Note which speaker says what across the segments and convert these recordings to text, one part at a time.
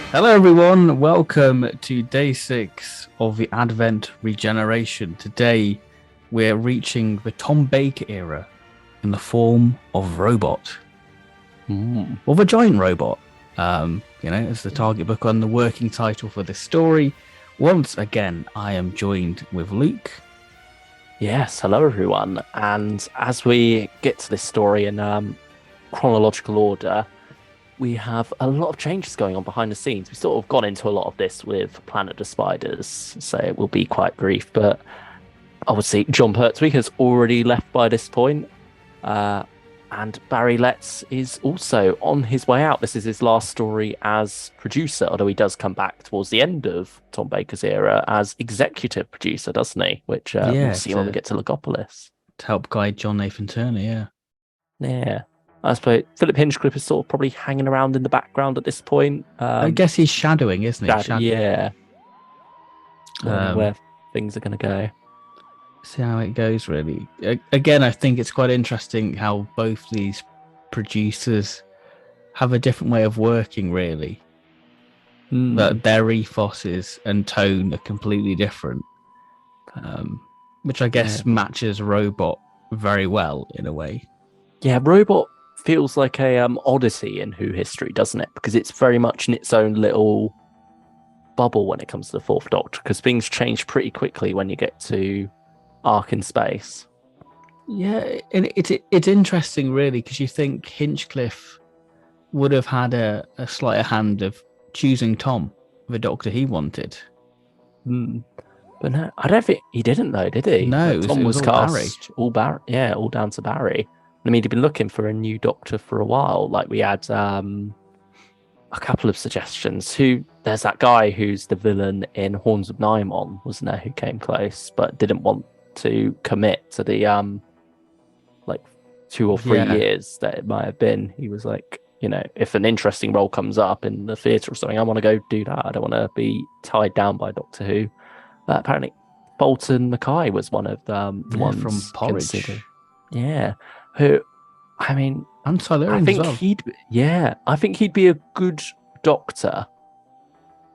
Speaker 1: Hello everyone, welcome to day 6 of the Advent Regeneration. Today we're reaching the Tom Baker era in the form of robot. Or the giant robot, as the target book on the working title for this story. Once again, I am joined with Luke.
Speaker 2: Yes, hello everyone. And as we get to this story in chronological order, we have a lot of changes going on behind the scenes. We've sort of gone into a lot of this with Planet of Spiders, so it will be quite brief. But obviously, John Pertwee has already left by this point, and Barry Letts is also on his way out. This is his last story as producer, although he does come back towards the end of Tom Baker's era as executive producer, doesn't he? Which we'll see when we get to Logopolis.
Speaker 1: To help guide John Nathan Turner, yeah.
Speaker 2: Yeah. I suppose Philip Hinchcliffe is sort of probably hanging around in the background at this point.
Speaker 1: I guess he's shadowing, isn't he?
Speaker 2: Yeah. Where things are going to go.
Speaker 1: See how it goes, really. Again, I think it's quite interesting how both these producers have a different way of working, really. That their ethoses and tone are completely different, which I guess matches Robot very well in a way.
Speaker 2: Yeah, Robot feels like a odyssey in Who history, doesn't it? Because it's very much in its own little bubble when it comes to the Fourth Doctor, because things change pretty quickly when you get to Ark in Space.
Speaker 1: Yeah, and it's interesting, really, because you think Hinchcliffe would have had a slighter hand of choosing Tom, the Doctor he wanted.
Speaker 2: But no, I don't think he didn't, though, did he?
Speaker 1: No,
Speaker 2: Tom was
Speaker 1: all
Speaker 2: cast
Speaker 1: Barry.
Speaker 2: all down to Barry. I mean, he'd been looking for a new Doctor for a while. Like, we had a couple of suggestions. There's that guy who's the villain in Horns of Nimon, wasn't there, who came close, but didn't want to commit to the 2 or 3 years that it might have been. He was like, if an interesting role comes up in the theatre or something, I want to go do that. I don't want to be tied down by Doctor Who. But apparently, Bolton Mackay was one of the ones
Speaker 1: from Porridge.
Speaker 2: Considered. Yeah. Who, I mean,
Speaker 1: and Silurians
Speaker 2: I think he'd be a good Doctor,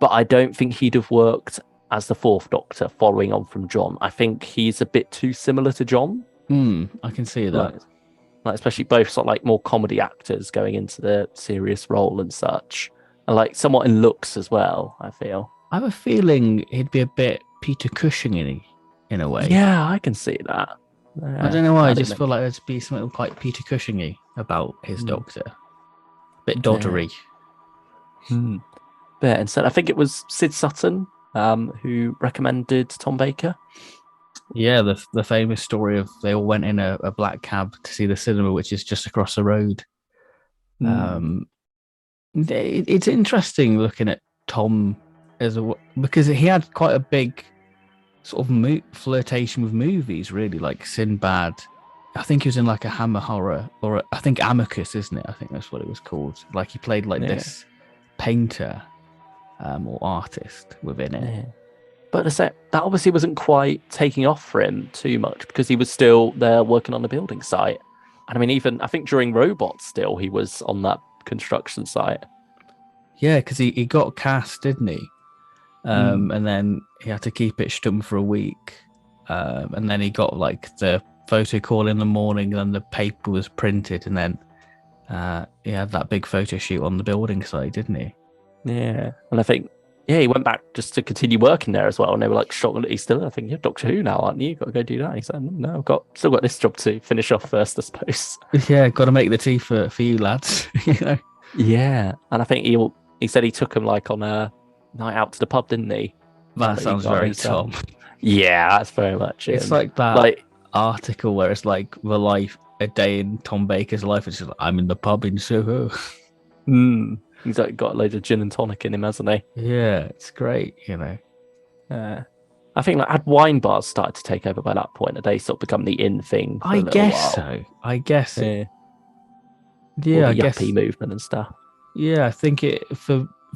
Speaker 2: but I don't think he'd have worked as the Fourth Doctor following on from John. I think he's a bit too similar to John.
Speaker 1: I can see that.
Speaker 2: Like especially both sort of like more comedy actors going into the serious role and such, and like somewhat in looks as well, I feel.
Speaker 1: I have a feeling he'd be a bit Peter Cushing-y in a way.
Speaker 2: Yeah, I can see that.
Speaker 1: I don't know why. I just feel like there's be something quite Peter Cushing-y about his Doctor. Bit doddery.
Speaker 2: But instead, I think it was Sid Sutton who recommended Tom Baker.
Speaker 1: Yeah, the famous story of they all went in a black cab to see the cinema, which is just across the road. It's interesting looking at Tom because he had quite a big sort of flirtation with movies, really, like Sinbad. I think he was in like a Hammer horror, or I think Amicus, isn't it? I think that's what it was called. Like he played like this painter or artist within it.
Speaker 2: Yeah. But that obviously wasn't quite taking off for him too much because he was still there working on the building site. And I mean, even I think during Robots still, he was on that construction site.
Speaker 1: Yeah, because he got cast, didn't he? And then he had to keep it stum for a week. And then he got like the photo call in the morning, and then the paper was printed, and then he had that big photo shoot on the building site, didn't he?
Speaker 2: Yeah, and I think he went back just to continue working there as well. And they were like shocked that he's still. I think you're Doctor Who now, aren't you? You've got to go do that. And he said, "No, I've still got this job to finish off first, I suppose."
Speaker 1: Yeah, got to make the tea for you lads.
Speaker 2: Yeah, and I think he said he took him like on a night out to the pub, didn't he?
Speaker 1: That sounds very Tom.
Speaker 2: Yeah, that's very much it.
Speaker 1: It's like that article where it's like a day in Tom Baker's life. It's just like, I'm in the pub in Soho.
Speaker 2: He's like got a load of gin and tonic in him, hasn't he?
Speaker 1: Yeah, it's great,
Speaker 2: I think like had wine bars started to take over by that point. They sort of become the in thing.
Speaker 1: I guess so. I guess. Yeah, I guess
Speaker 2: yuppie movement and stuff.
Speaker 1: Yeah, I think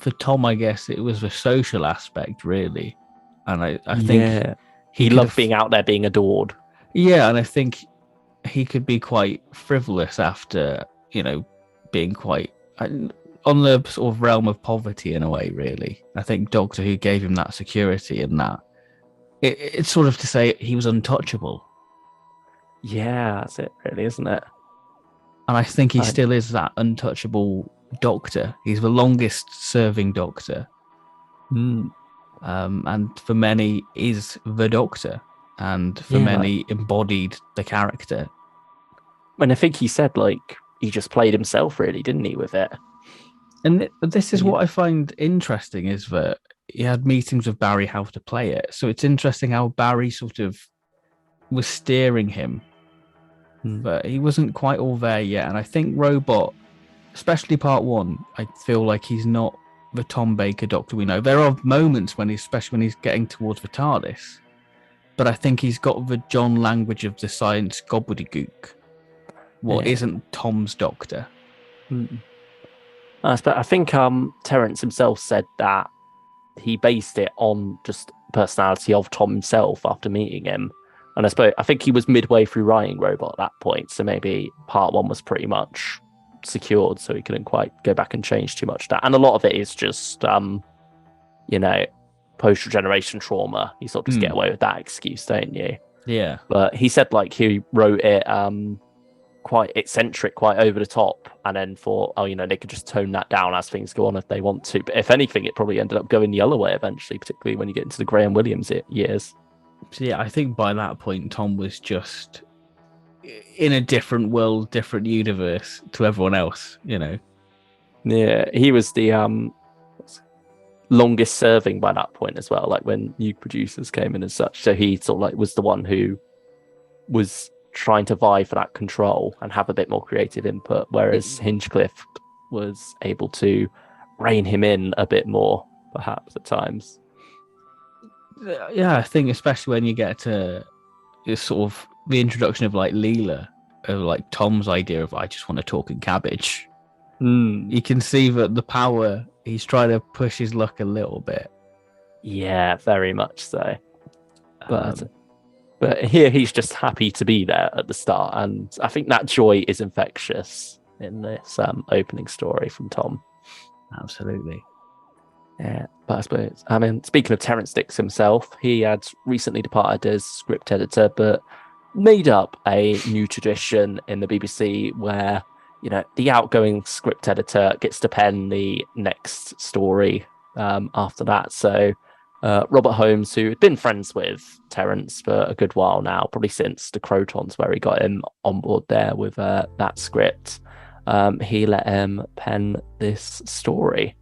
Speaker 1: for Tom, I guess it was the social aspect, really. And I think
Speaker 2: Yeah.
Speaker 1: he
Speaker 2: He
Speaker 1: could
Speaker 2: loved
Speaker 1: have,
Speaker 2: being out there being adored.
Speaker 1: yeah, and I think he could be quite frivolous after, being quite on the sort of realm of poverty in a way, really. I think Doctor Who gave him that security and that it's sort of to say he was untouchable.
Speaker 2: Yeah, that's it, really, isn't it?
Speaker 1: And I think he
Speaker 2: I,
Speaker 1: still is that untouchable Doctor. He's the longest serving Doctor.
Speaker 2: mm,
Speaker 1: And for many is the Doctor. And for
Speaker 2: yeah, like,
Speaker 1: many embodied the character.
Speaker 2: and I think he said like he just played himself, really, didn't he, with it?
Speaker 1: And this is
Speaker 2: Yeah.
Speaker 1: what I find interesting is that he had meetings with Barry how to play it. So it's interesting how Barry sort of was steering him, but he wasn't quite all there yet. And I think Robot, especially part one, I feel like he's not the Tom Baker Doctor we know. There are moments when especially when he's getting towards the TARDIS, but I think he's got the John language of the science gobbledygook. What
Speaker 2: Yeah.
Speaker 1: isn't Tom's Doctor?
Speaker 2: Mm. But I think Terence himself said that he based it on just personality of Tom himself after meeting him. And I think he was midway through writing Robot at that point, so maybe part one was pretty much secured, so he couldn't quite go back and change too much of that. And a lot of it is just post regeneration trauma. You sort of just get away with that excuse, don't you?
Speaker 1: Yeah.
Speaker 2: But he said like he wrote it quite eccentric, quite over the top, and then thought, they could just tone that down as things go on if they want to. But if anything, it probably ended up going the other way eventually, particularly when you get into the Graham Williams years.
Speaker 1: So yeah, I think by that point, Tom was just in a different world, different universe to everyone else,
Speaker 2: Yeah, he was the longest serving by that point as well, like when new producers came in and such. So he sort of like was the one who was trying to vie for that control and have a bit more creative input, whereas Hinchcliffe was able to rein him in a bit more, perhaps at times.
Speaker 1: Yeah, I think especially when you get to sort of the introduction of like Leela, of like Tom's idea of I just want to talk in cabbage. You can see that the power, he's trying to push his luck a little bit.
Speaker 2: Yeah, very much so. But here he's just happy to be there at the start, and I think that joy is infectious in this opening story from Tom.
Speaker 1: Absolutely.
Speaker 2: Yeah, but I suppose, speaking of Terence Dicks himself, he had recently departed as script editor, but made up a new tradition in the BBC where, the outgoing script editor gets to pen the next story after that. So Robert Holmes, who had been friends with Terence for a good while now, probably since the Crotons, where he got him on board there with that script, he let him pen this story.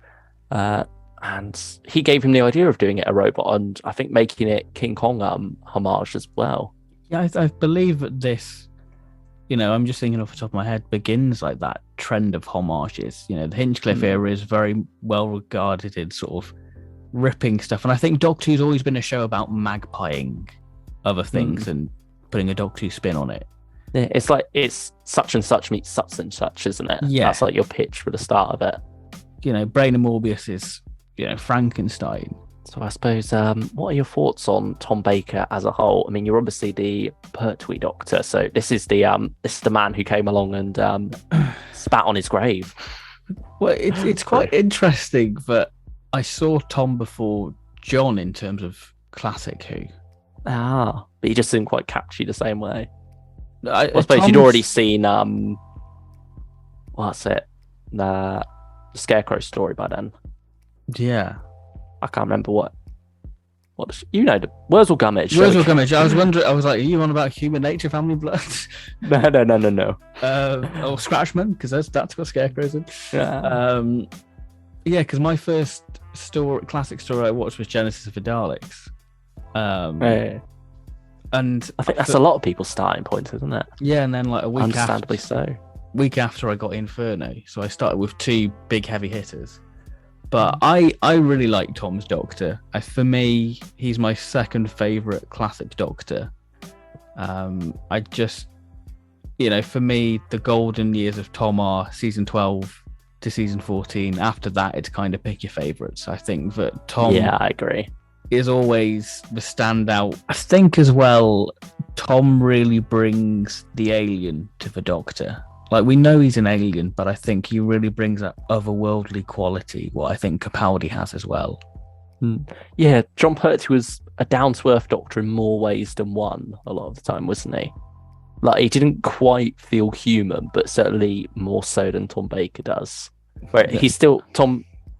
Speaker 2: And he gave him the idea of doing it a robot, and I think making it King Kong homage as well.
Speaker 1: Yeah, I believe that this, I'm just thinking off the top of my head, begins like that trend of homages. The Hinchcliffe era is very well regarded in sort of ripping stuff. And I think Doctor Who's always been a show about magpieing other things and putting a Doctor Who spin on it.
Speaker 2: Yeah, it's like it's such and such meets such and such, isn't it?
Speaker 1: Yeah.
Speaker 2: That's like your pitch for the start of it.
Speaker 1: Brain and Morbius is Frankenstein.
Speaker 2: So I suppose, what are your thoughts on Tom Baker as a whole? I mean, you're obviously the Pertwee Doctor, so this is the man who came along and spat on his grave.
Speaker 1: Well, it's quite interesting that I saw Tom before John in terms of classic Who.
Speaker 2: But he just didn't quite catch you the same way.
Speaker 1: I
Speaker 2: suppose you'd already seen what's it? The Scarecrow story by then.
Speaker 1: Yeah.
Speaker 2: I can't remember what the Wurzel Gummidge.
Speaker 1: Wurzel Gummidge. I was wondering. I was like, are you on about Human Nature, Family Blood?
Speaker 2: No.
Speaker 1: Or Scratchman, because that's got scarecrows in.
Speaker 2: Yeah.
Speaker 1: Yeah, because my first classic story I watched was Genesis of the Daleks. And
Speaker 2: I think that's a lot of people's starting point, isn't it?
Speaker 1: Yeah, and then like a week
Speaker 2: understandably so.
Speaker 1: Week after I got Inferno, so I started with two big heavy hitters. But I really like Tom's Doctor. For me, he's my second favourite classic Doctor. I just, for me, the golden years of Tom are season 12 to season 14. After that, it's kind of pick your favorites. I think that Tom
Speaker 2: Yeah, I agree.
Speaker 1: is always the standout. I think as well, Tom really brings the alien to the Doctor. Like, we know he's an alien, but I think he really brings that otherworldly quality, what I think Capaldi has as well.
Speaker 2: Yeah, John Pertwee was a down-to-earth Doctor in more ways than one a lot of the time, wasn't he? Like, he didn't quite feel human, but certainly more so than Tom Baker does. Where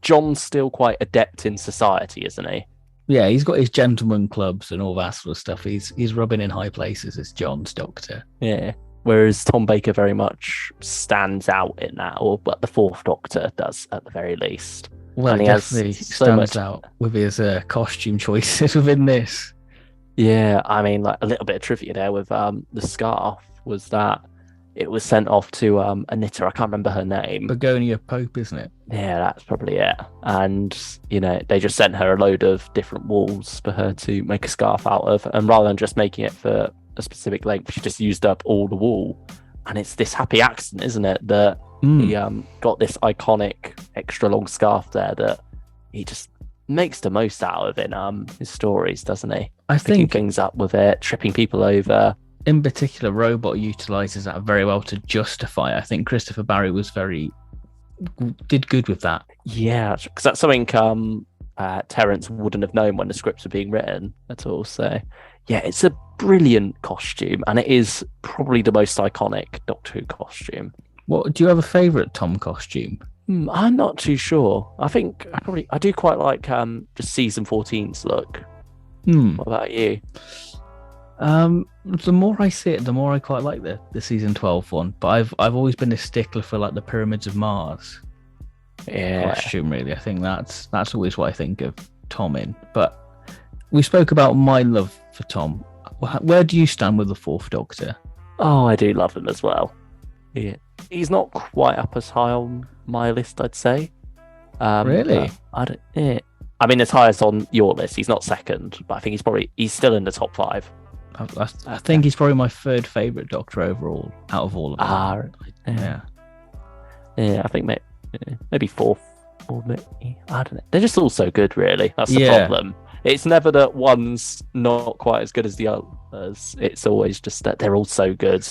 Speaker 2: John's still quite adept in society, isn't he?
Speaker 1: Yeah, he's got his gentleman clubs and all that sort of stuff. He's rubbing in high places as John's Doctor.
Speaker 2: Yeah. Whereas Tom Baker very much stands out in that, or but the Fourth Doctor does at the very least.
Speaker 1: Well,
Speaker 2: And
Speaker 1: he
Speaker 2: he has
Speaker 1: definitely
Speaker 2: so
Speaker 1: stands
Speaker 2: much-
Speaker 1: out with his costume choices within this.
Speaker 2: Yeah, I mean, like a little bit of trivia there with the scarf was that it was sent off to a knitter. I can't remember her name.
Speaker 1: Begonia Pope, isn't it?
Speaker 2: Yeah, that's probably it. And, you know, they just sent her a load of different wools for her to make a scarf out of. And rather than just making it for a specific length, she just used up all the wool. And it's this happy accident, isn't it? That he got this iconic extra long scarf there that he just makes the most out of in his stories, doesn't he?
Speaker 1: I
Speaker 2: Picking
Speaker 1: think
Speaker 2: things up with it, tripping people over.
Speaker 1: in particular, Robot utilizes that very well to justify. I think Christopher Barry did good with that.
Speaker 2: Yeah, because that's something Terence wouldn't have known when the scripts were being written at all. So, yeah, it's a brilliant costume, and it is probably the most iconic Doctor Who costume.
Speaker 1: What do you have a favorite Tom costume?
Speaker 2: I'm not too sure. I think I do quite like just season 14's look. What about you?
Speaker 1: The more I see it, the more I quite like the season 12 one. But I've always been a stickler for like the Pyramids of Mars costume. Really, I think that's always what I think of Tom in. But we spoke about my love for Tom. Where do you stand with the Fourth Doctor?
Speaker 2: Oh, I do love him as well. Yeah. He's not quite up as high on my list, I'd say.
Speaker 1: Really?
Speaker 2: I mean, as high as on your list. He's not second, but I think he's still in the top 5.
Speaker 1: I think he's probably my third favorite Doctor overall out of all of them.
Speaker 2: Yeah, I think maybe 4th or maybe, I don't know. They're just all so good, really. That's the problem. It's never that one's not quite as good as the others. It's always just that they're all so good.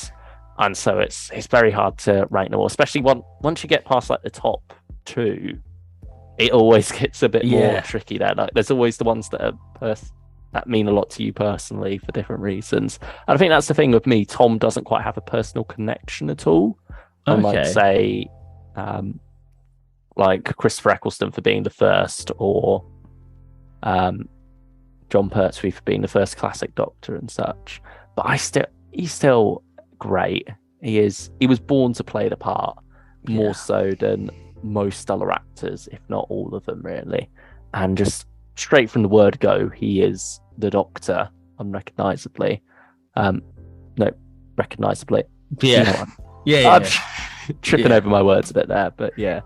Speaker 2: And so it's very hard to rank them all, especially once you get past like the top 2, it always gets a bit more tricky there. Like there's always the ones that are that mean a lot to you personally for different reasons. And I think that's the thing with me. Tom doesn't quite have a personal connection at all. Unlike say like Christopher Eccleston for being the first, or John Pertwee for being the first classic Doctor and such. But he's still great. He was born to play the part more so than most other actors, if not all of them, really. And just straight from the word go, he is the Doctor unrecognizably. Recognizably.
Speaker 1: Yeah.
Speaker 2: I'm tripping over my words a bit there, but yeah,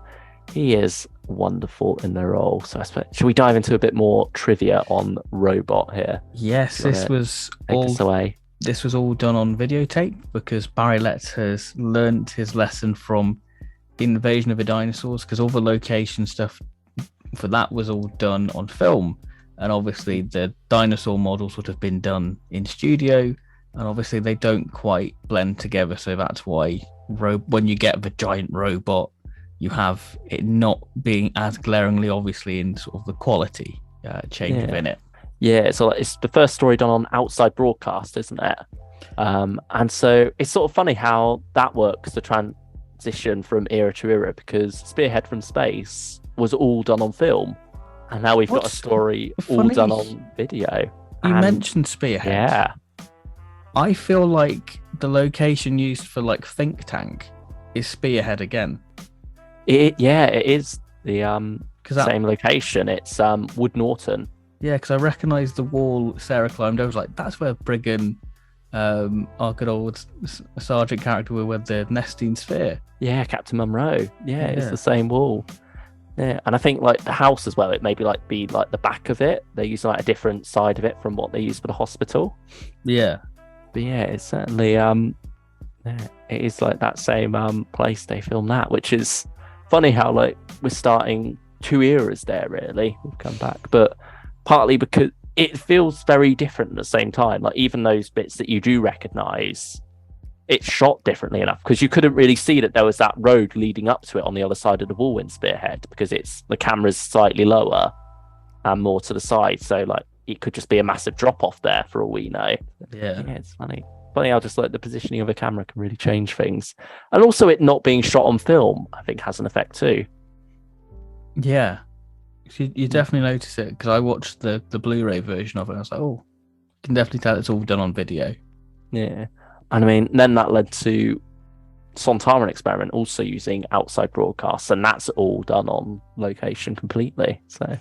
Speaker 2: he is wonderful in the role. So I suppose, should we dive into a bit more trivia on Robot here?
Speaker 1: Yes, this was all done on videotape because Barry Letts has learnt his lesson from Invasion of the Dinosaurs, because all the location stuff for that was all done on film, and obviously the dinosaur models would have been done in studio, and obviously they don't quite blend together, so that's why when you get the giant robot, you have it not being as glaringly obviously in sort of the quality change within it.
Speaker 2: Yeah, so it's the first story done on outside broadcast, isn't it? And so it's sort of funny how that works, the transition from era to era, because Spearhead from Space was all done on film, and now we've got a story all done on video.
Speaker 1: You mentioned Spearhead.
Speaker 2: Yeah.
Speaker 1: I feel like the location used for like Think Tank is Spearhead again.
Speaker 2: It is the same location. It's Wood Norton.
Speaker 1: Yeah, because I recognised the wall Sarah climbed over. I was like, that's where Briggan, our good old sergeant character, were with the nesting sphere.
Speaker 2: Yeah, Captain Monroe. Yeah, it's the same wall. Yeah, and I think like the house as well, it maybe like be like the back of it. They use like a different side of it from what they use for the hospital. Yeah. But yeah, it's certainly it is like that same place they filmed that, which is funny how like we're starting two eras there. Really, we've come back, but partly because it feels very different at the same time. Like even those bits that you do recognize, it's shot differently enough because you couldn't really see that there was that road leading up to it on the other side of the wall in Spearhead because the camera's slightly lower and more to the side, so like it could just be a massive drop off there for all we know.
Speaker 1: Yeah,
Speaker 2: It's funny how just like the positioning of a camera can really change things, and also it not being shot on film I think has an effect too.
Speaker 1: yeah. You definitely notice it because I watched the Blu-ray version of it. And I was like, oh, you can definitely tell it's all done on video.
Speaker 2: Yeah, and I mean then that led to Sontaran Experiment also using outside broadcasts, and that's all done on location completely. So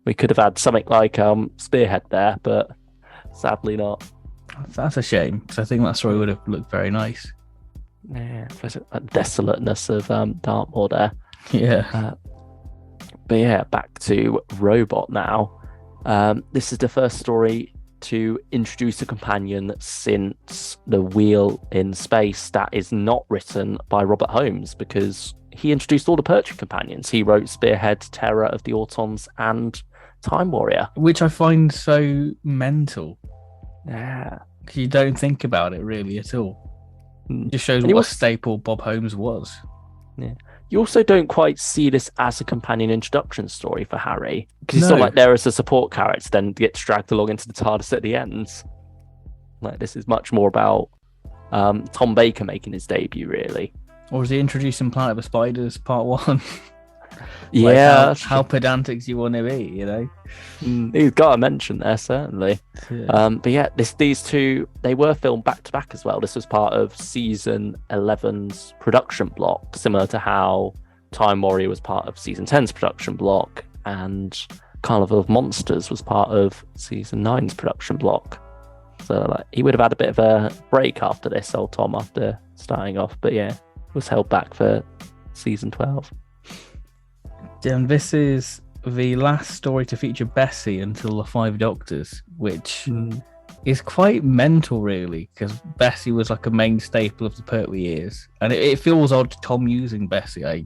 Speaker 2: we could have had something like Spearhead there, but sadly not.
Speaker 1: That's a shame because I think that story would have looked very nice.
Speaker 2: Yeah, that desolateness of Dartmoor there.
Speaker 1: Yeah.
Speaker 2: But yeah, back to Robot now. This is the first story to introduce a companion since The Wheel in Space that is not written by Robert Holmes, because he introduced all the Pertwee companions. He wrote Spearhead, Terror of the Autons, and Time Warrior.
Speaker 1: Which I find so mental.
Speaker 2: Yeah.
Speaker 1: Because you don't think about it really at all. It just shows what a staple Bob Holmes was.
Speaker 2: Yeah. You also don't quite see this as a companion introduction story for Harry, because it's not like there is a support character then gets dragged along into the TARDIS at the end. Like this is much more about Tom Baker making his debut, really.
Speaker 1: Or is he introducing Planet of the Spiders Part 1?
Speaker 2: Yeah,
Speaker 1: how pedantic do you want to be, you know?
Speaker 2: He's got a mention there, certainly.
Speaker 1: Yeah.
Speaker 2: But yeah, these two, they were filmed back to back as well. This was part of season 11's production block, similar to how Time Warrior was part of season 10's production block, and Carnival of Monsters was part of season 9's production block. So like he would have had a bit of a break after this, old Tom, after starting off. But yeah, was held back for season 12.
Speaker 1: And this is the last story to feature Bessie until the Five Doctors, which is quite mental, really, because Bessie was like a main staple of the Pertwee years, and it feels odd Tom using Bessie. I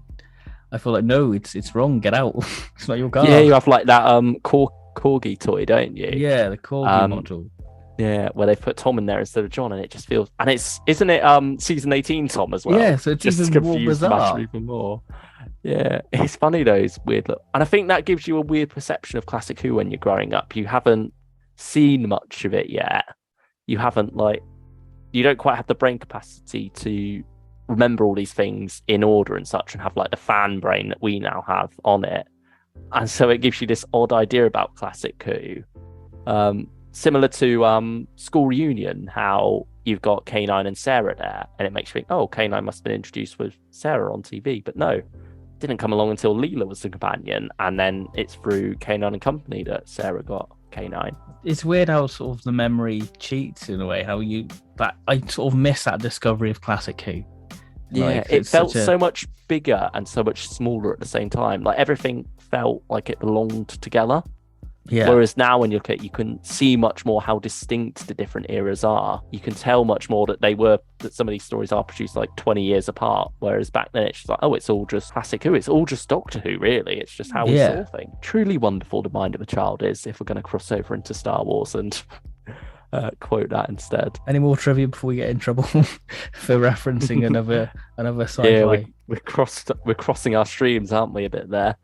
Speaker 1: feel like no, it's wrong. Get out. It's not your car.
Speaker 2: Yeah, you have like that corgi toy, don't you?
Speaker 1: Yeah, the corgi model.
Speaker 2: Yeah, where they put Tom in there instead of John, and it just feels, and isn't it season 18 Tom as well?
Speaker 1: Yeah, so it's
Speaker 2: just
Speaker 1: even more bizarre.
Speaker 2: Even more. Yeah, it's funny though, it's weird look. And I think that gives you a weird perception of Classic Who when you're growing up. You haven't seen much of it yet. You haven't you don't quite have the brain capacity to remember all these things in order and such, and have like the fan brain that we now have on it. And so it gives you this odd idea about Classic Who. Similar to School Reunion, how you've got K9 and Sarah there, and it makes you think, oh, K9 must have been introduced with Sarah on TV, but no, didn't come along until Leela was the companion, and then it's through K9 and Company that Sarah got K9.
Speaker 1: It's weird how sort of the memory cheats in a way. I sort of miss that discovery of Classic Who.
Speaker 2: Yeah, it felt so much bigger and so much smaller at the same time. Like everything felt like it belonged together.
Speaker 1: Yeah.
Speaker 2: Whereas now when you look at it, you can see much more how distinct the different eras are. You can tell much more that some of these stories are produced like 20 years apart. Whereas back then it's just like, oh, it's all just Classic Who. It's all just Doctor Who, really. It's just how we saw things. Truly wonderful the mind of a child is, if we're going to cross over into Star Wars and quote that instead.
Speaker 1: Any more trivia before we get in trouble for referencing another sci-fi?
Speaker 2: Yeah, we're crossing our streams, aren't we, a bit there?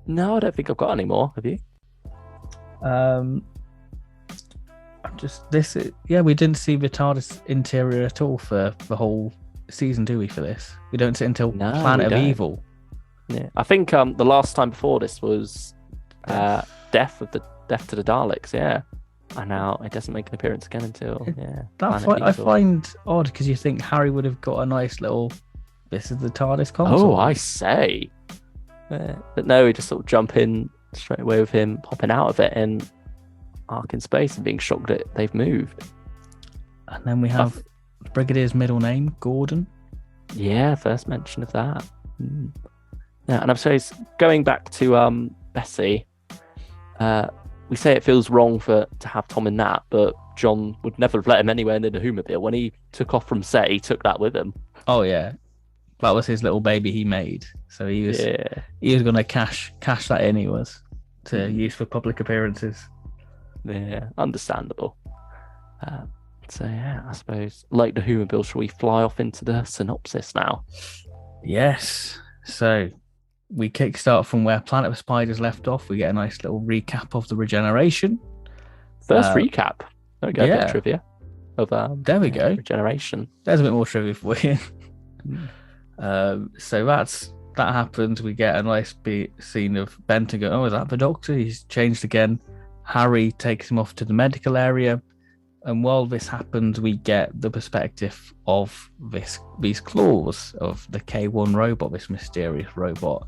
Speaker 2: No, I don't think I've got any more. Have you?
Speaker 1: We didn't see the TARDIS interior at all for the whole season, do we? For this, we don't see it until Planet of Evil.
Speaker 2: Yeah, I think the last time before this was Death to the Daleks. Yeah, and now it doesn't make an appearance again until
Speaker 1: I find odd because you think Harry would have got a nice little. This is the TARDIS console.
Speaker 2: Oh, I say. But no, we just sort of jump in straight away with him popping out of it in Ark in Space and being shocked that they've moved.
Speaker 1: And then we have Brigadier's middle name, Gordon.
Speaker 2: Yeah, first mention of that. Yeah, and I'm sorry, going back to Bessie, we say it feels wrong to have Tom in that, but John would never have let him anywhere near the Whomobile. When he took off from set, he took that with him.
Speaker 1: Oh, yeah. That was his little baby he made. So
Speaker 2: Yeah.
Speaker 1: he was gonna cash that in. He was to
Speaker 2: Mm.
Speaker 1: use for public appearances.
Speaker 2: Yeah, understandable. Um, so yeah, I suppose like the Human Bill, shall we fly off into the synopsis now?
Speaker 1: Yes. So we kickstart from where Planet of Spiders left off. We get a nice little recap of the regeneration.
Speaker 2: First recap. There we go, a bit of
Speaker 1: Yeah,
Speaker 2: trivia of
Speaker 1: there we go.
Speaker 2: Regeneration.
Speaker 1: There's a bit more trivia for you.
Speaker 2: Mm.
Speaker 1: So that happens. We get a nice scene of Benton going, "Oh, is that the Doctor? He's changed again." Harry takes him off to the medical area, and while this happens, we get the perspective of these claws of the K1 robot, this mysterious robot,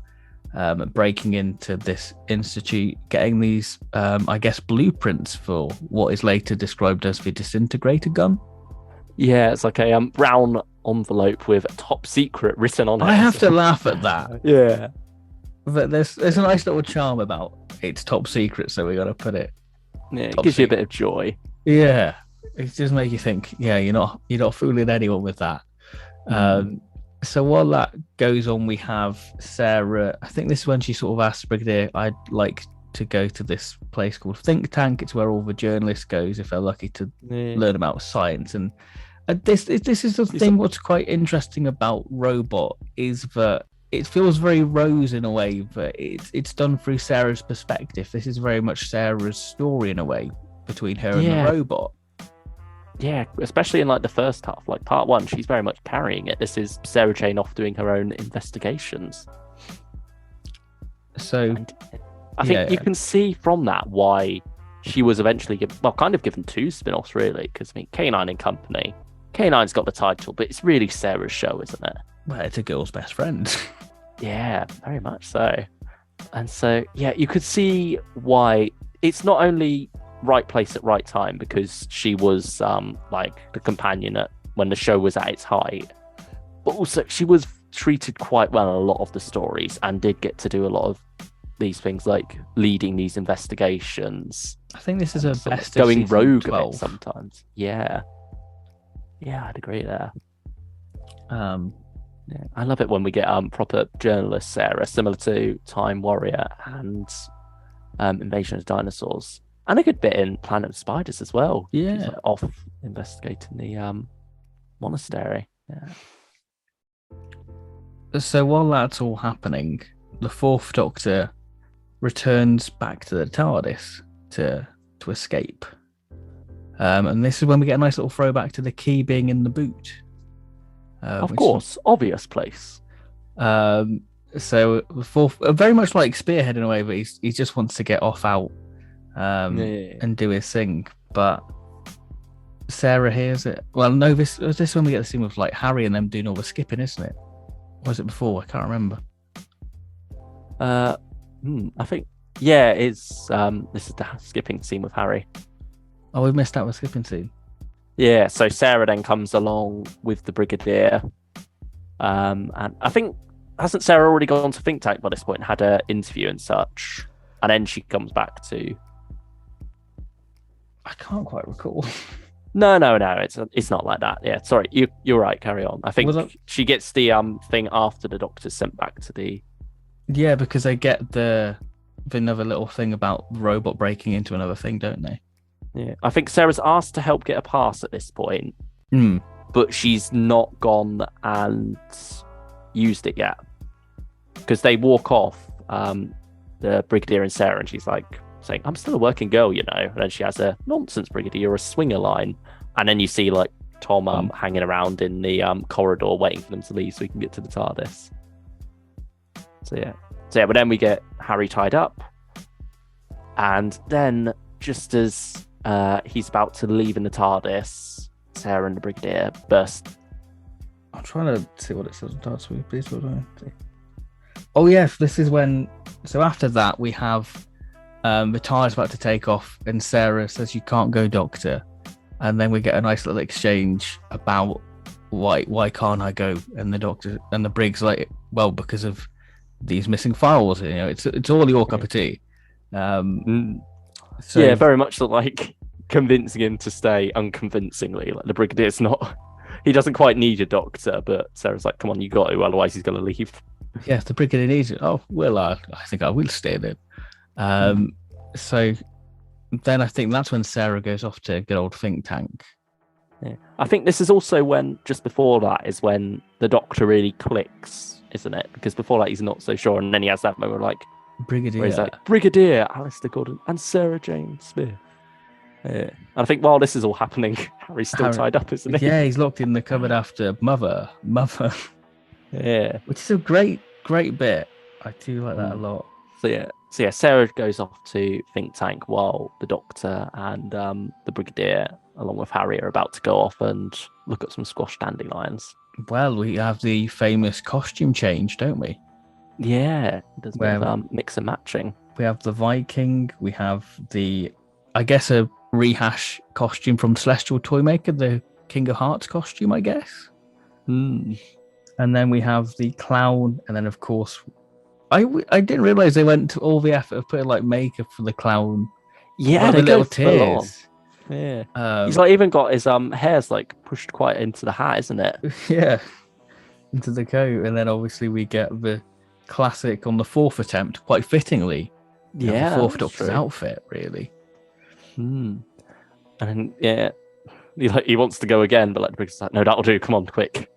Speaker 1: breaking into this institute, getting these, I guess, blueprints for what is later described as the disintegrator gun.
Speaker 2: Yeah, it's like a brown envelope with top secret written on it.
Speaker 1: I have to laugh at that.
Speaker 2: Yeah.
Speaker 1: But there's a nice little charm about it's top secret, so we got to put it.
Speaker 2: Yeah, it gives you a bit of joy.
Speaker 1: Yeah, it just makes you think. Yeah, you're not fooling anyone with that. So while that goes on, we have Sarah. I think this is when she sort of asks Brigadier, "I'd like to go to this place called Think Tank. It's where all the journalists goes if they're lucky to learn about science." And this is the thing. What's quite interesting about Robot is that it feels very Rose in a way, but it's done through Sarah's perspective. This is very much Sarah's story in a way between her and the robot.
Speaker 2: Yeah, especially in like the first half, like part one, she's very much carrying it. This is Sarah Jane off doing her own investigations.
Speaker 1: So
Speaker 2: and I think you can see from that why she was eventually given two spin-offs really, because I mean K9 and Company. K9's got the title, but it's really Sarah's show, isn't it?
Speaker 1: Well, it's a girl's best friend.
Speaker 2: Yeah, very much so. And so, yeah, you could see why it's not only right place at right time, because she was like the companion when the show was at its height, but also she was treated quite well in a lot of the stories and did get to do a lot of these things like leading these investigations.
Speaker 1: I think this is her best
Speaker 2: going rogue a bit sometimes. Yeah, I'd agree there. Yeah, I love it when we get proper journalist Sarah, similar to Time Warrior and Invasion of Dinosaurs, and a good bit in Planet of Spiders as well.
Speaker 1: Yeah,
Speaker 2: she's, like, off investigating the monastery. Yeah.
Speaker 1: So while that's all happening, the Fourth Doctor returns back to the TARDIS to escape, and this is when we get a nice little throwback to the key being in the boot.
Speaker 2: Of course, obvious place.
Speaker 1: So the Fourth, very much like Spearhead in a way, but he just wants to get off out and do his thing. But Sarah hears it. Well, no, this when we get the scene with like Harry and them doing all the skipping, isn't it? Or was it before? I can't remember.
Speaker 2: I think it's this is the skipping scene with Harry.
Speaker 1: Oh, we missed out the skipping scene.
Speaker 2: Yeah, so Sarah then comes along with the Brigadier, and I think hasn't Sarah already gone to Think Tank by this point and had an interview and such, and then she comes back to.
Speaker 1: I can't quite recall.
Speaker 2: No, it's not like that. Yeah, sorry, you're right. Carry on. I think she gets the thing after the Doctor's sent back to the.
Speaker 1: Yeah, because they get the another little thing about the robot breaking into another thing, don't they?
Speaker 2: Yeah, I think Sarah's asked to help get a pass at this point, but she's not gone and used it yet, because they walk off, the Brigadier and Sarah, and she's like saying, "I'm still a working girl, you know," and then she has a "nonsense, Brigadier, you're a swinger" line, and then you see like Tom hanging around in the corridor waiting for them to leave so we can get to the TARDIS. So yeah, but then we get Harry tied up, and then just as he's about to leave in the TARDIS, Sarah and the Brigadier burst.
Speaker 1: I'm trying to see what it says on TARDIS. Please hold on. Oh yes, this is when. So after that, we have the TARDIS about to take off, and Sarah says, "You can't go, Doctor." And then we get a nice little exchange about why can't I go? And the Doctor and the Brig's like, "Well, because of these missing files. You know, it's all your cup of tea."
Speaker 2: So, yeah, very much like convincing him to stay unconvincingly. Like the Brigadier's not he doesn't quite need a doctor, but Sarah's like, come on, you got to, otherwise he's going to leave.
Speaker 1: Yeah, the brigadier needs it. Oh, well, I think I will stay then. So then I think that's when Sarah goes off to good old think tank.
Speaker 2: Yeah. I think this is also when, just before that, is when the doctor really clicks, isn't it? Because before that, he's not so sure. And then he has that moment like,
Speaker 1: Brigadier.
Speaker 2: where he's like, Brigadier Alistair Gordon and Sarah Jane Smith. Yeah. And I think while this is all happening, Harry's still tied up, isn't he?
Speaker 1: Yeah, he's locked in the cupboard after Mother.
Speaker 2: Yeah.
Speaker 1: Which is a great bit. I do like that a lot.
Speaker 2: So yeah, Sarah goes off to think tank while the doctor and the brigadier, along with Harry, are about to go off and look at some squash dandelions.
Speaker 1: Well, we have the famous costume change, don't we?
Speaker 2: Yeah, there's a bit of mix and matching.
Speaker 1: We have the Viking. We have I guess, a rehash costume from Celestial Toymaker, the King of Hearts costume, I guess. And then we have the clown, and then of course, I didn't realize they went to all the effort of putting like makeup for the clown.
Speaker 2: Yeah,
Speaker 1: the little tears.
Speaker 2: Yeah, he's like even got his hair's like pushed quite into the hat, isn't it?
Speaker 1: Yeah, into the coat, and then obviously we get the classic on the fourth attempt, quite fittingly.
Speaker 2: Yeah,
Speaker 1: the fourth Doctor's outfit, really.
Speaker 2: And yeah, he wants to go again, but like the Briggs like, no, that'll do. Come on, quick.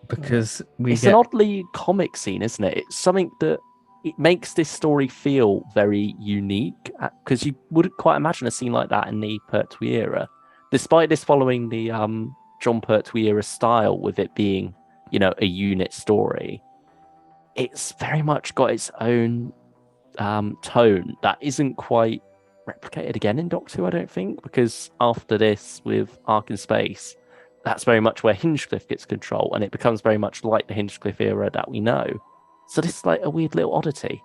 Speaker 1: Because
Speaker 2: it's an oddly comic scene, isn't it? It's something that it makes this story feel very unique, because you wouldn't quite imagine a scene like that in the Pertwee era, despite this following the John Pertwee era style, with it being, a unit story. It's very much got its own tone that isn't quite replicated again in Doctor Who, I don't think, because after this with Ark in Space, that's very much where Hinchcliffe gets control, and it becomes very much like the Hinchcliffe era that we know. So this is like a weird little oddity.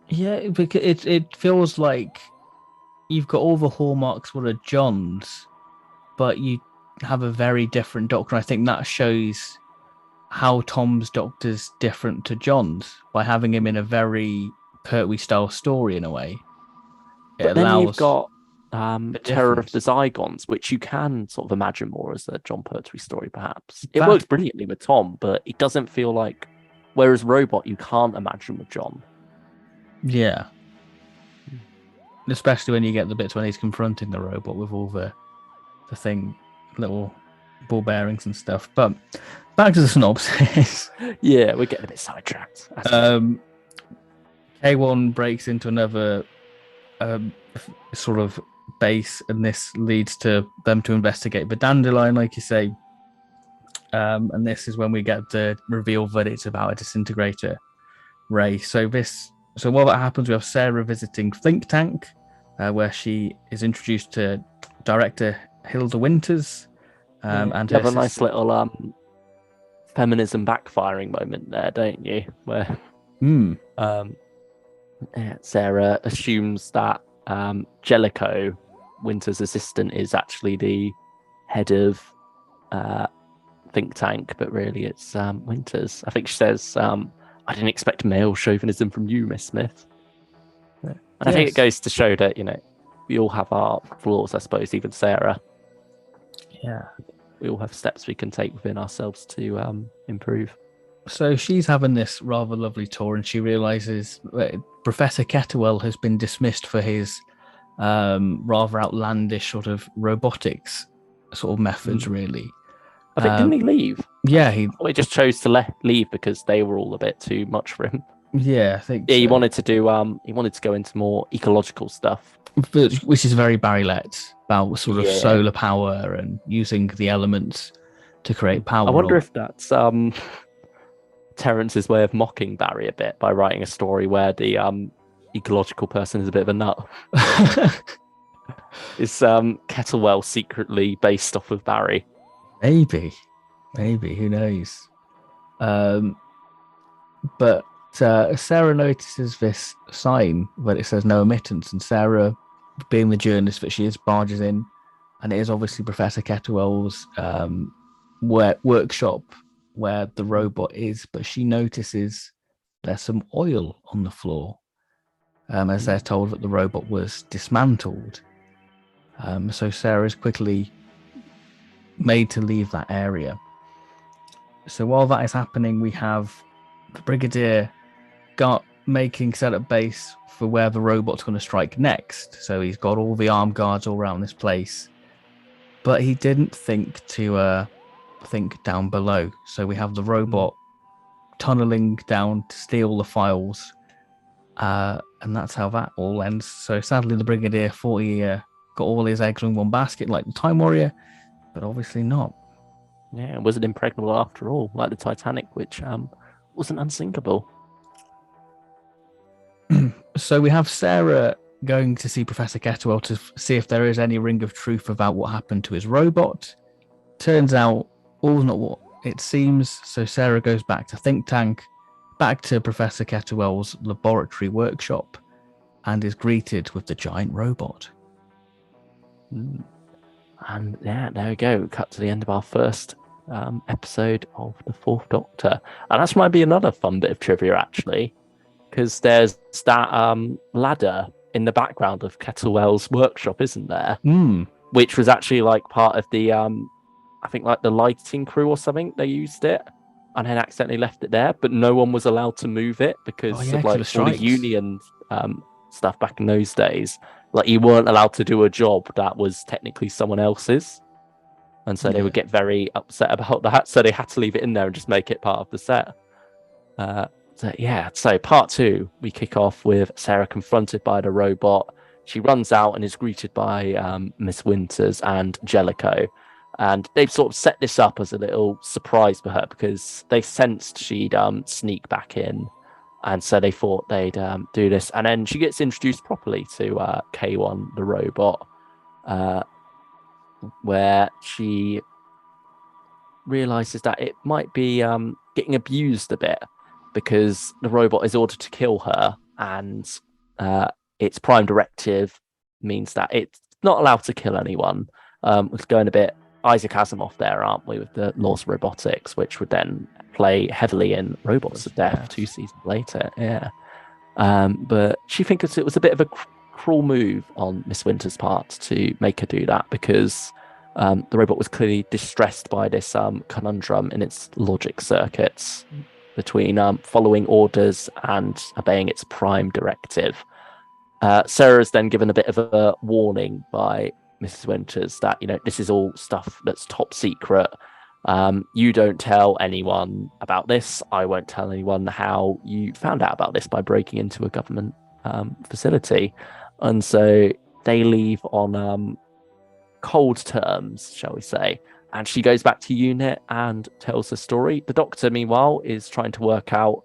Speaker 1: Yeah, because it feels like you've got all the hallmarks what are John's, but you have a very different Doctor. I think that shows how Tom's Doctor's different to John's by having him in a very Pertwee style story in a way.
Speaker 2: But then you've got Terror of the Zygons, which you can sort of imagine more as a John Pertwee story, perhaps. It works brilliantly with Tom, but it doesn't feel like... Whereas Robot, you can't imagine with John.
Speaker 1: Yeah. Especially when you get the bits when he's confronting the robot with all the little ball bearings and stuff. But back to the synopsis.
Speaker 2: Yeah, we're getting a bit sidetracked.
Speaker 1: K1 breaks into another sort of base, and this leads to them to investigate the dandelion, like you say. And this is when we get the reveal that it's about a disintegrator ray. So while that happens, we have Sarah visiting Think Tank, where she is introduced to Director Hilda Winters. And
Speaker 2: you have a nice little feminism backfiring moment there, don't you? Where Sarah assumes that Jellicoe, Winter's assistant, is actually the head of Think Tank, but really it's Winters. I think she says, I didn't expect male chauvinism from you, Miss Smith. Yeah. And I think it goes to show that, we all have our flaws, I suppose, even Sarah.
Speaker 1: Yeah.
Speaker 2: We all have steps we can take within ourselves to improve.
Speaker 1: So she's having this rather lovely tour, and she realizes that Professor Kettlewell has been dismissed for his rather outlandish sort of robotics sort of methods, really.
Speaker 2: I think, didn't he leave?
Speaker 1: Yeah,
Speaker 2: he just chose to leave because they were all a bit too much for him.
Speaker 1: Yeah, I think.
Speaker 2: Yeah, he wanted to do. He wanted to go into more ecological stuff,
Speaker 1: which is very Barry Letts, about sort of solar power and using the elements to create power.
Speaker 2: I wonder if that's Terrence's way of mocking Barry a bit by writing a story where the ecological person is a bit of a nut. Is Kettlewell secretly based off of Barry?
Speaker 1: Maybe, who knows? But Sarah notices this sign that it says no admittance, and Sarah, being the journalist that she is, barges in, and it is obviously Professor Kettlewell's workshop where the robot is, but she notices there's some oil on the floor, as they're told that the robot was dismantled. So Sarah's quickly made to leave that area. So while that is happening, we have the Brigadier making setup base for where the robot's going to strike next. So he's got all the armed guards all around this place, but he didn't think to think down below. So we have the robot tunneling down to steal the files, and that's how that all ends. So sadly, the Brigadier thought he got all his eggs in one basket, like the Time Warrior, but obviously not.
Speaker 2: Yeah, it wasn't impregnable after all, like the Titanic, which wasn't unsinkable.
Speaker 1: So we have Sarah going to see Professor Kettlewell to see if there is any ring of truth about what happened to his robot. Turns out all's not what it seems, so Sarah goes back to Think Tank, back to Professor Kettlewell's laboratory workshop, and is greeted with the giant robot.
Speaker 2: And yeah, there we go. Cut to the end of our first episode of the Fourth Doctor. And that's might be another fun bit of trivia, actually, because there's that ladder in the background of Kettlewell's workshop, isn't there? Which was actually like part of the, I think like the lighting crew or something. They used it and then accidentally left it there, but no one was allowed to move it because of like all the union stuff back in those days. Like you weren't allowed to do a job that was technically someone else's. And so they would get very upset about that. So they had to leave it in there and just make it part of the set. So part 2, we kick off with Sarah confronted by the robot. She runs out and is greeted by Miss Winters and Jellicoe. And they've sort of set this up as a little surprise for her because they sensed she'd sneak back in. And so they thought they'd do this. And then she gets introduced properly to K1, the robot, where she realizes that it might be getting abused a bit because the robot is ordered to kill her. And its prime directive means that it's not allowed to kill anyone. It's going a bit Isaac Asimov there, aren't we, with the laws of robotics, which would then play heavily in Robots of Death 2 seasons later. But she thinks it was a bit of a cruel move on Miss Winter's part to make her do that because the robot was clearly distressed by this conundrum in its logic circuits between following orders and obeying its prime directive. Sarah's then given a bit of a warning by Mrs. Winters that, this is all stuff that's top secret. You don't tell anyone about this. I won't tell anyone how you found out about this by breaking into a government facility. And so they leave on cold terms, shall we say. And she goes back to unit and tells her story. The Doctor, meanwhile, is trying to work out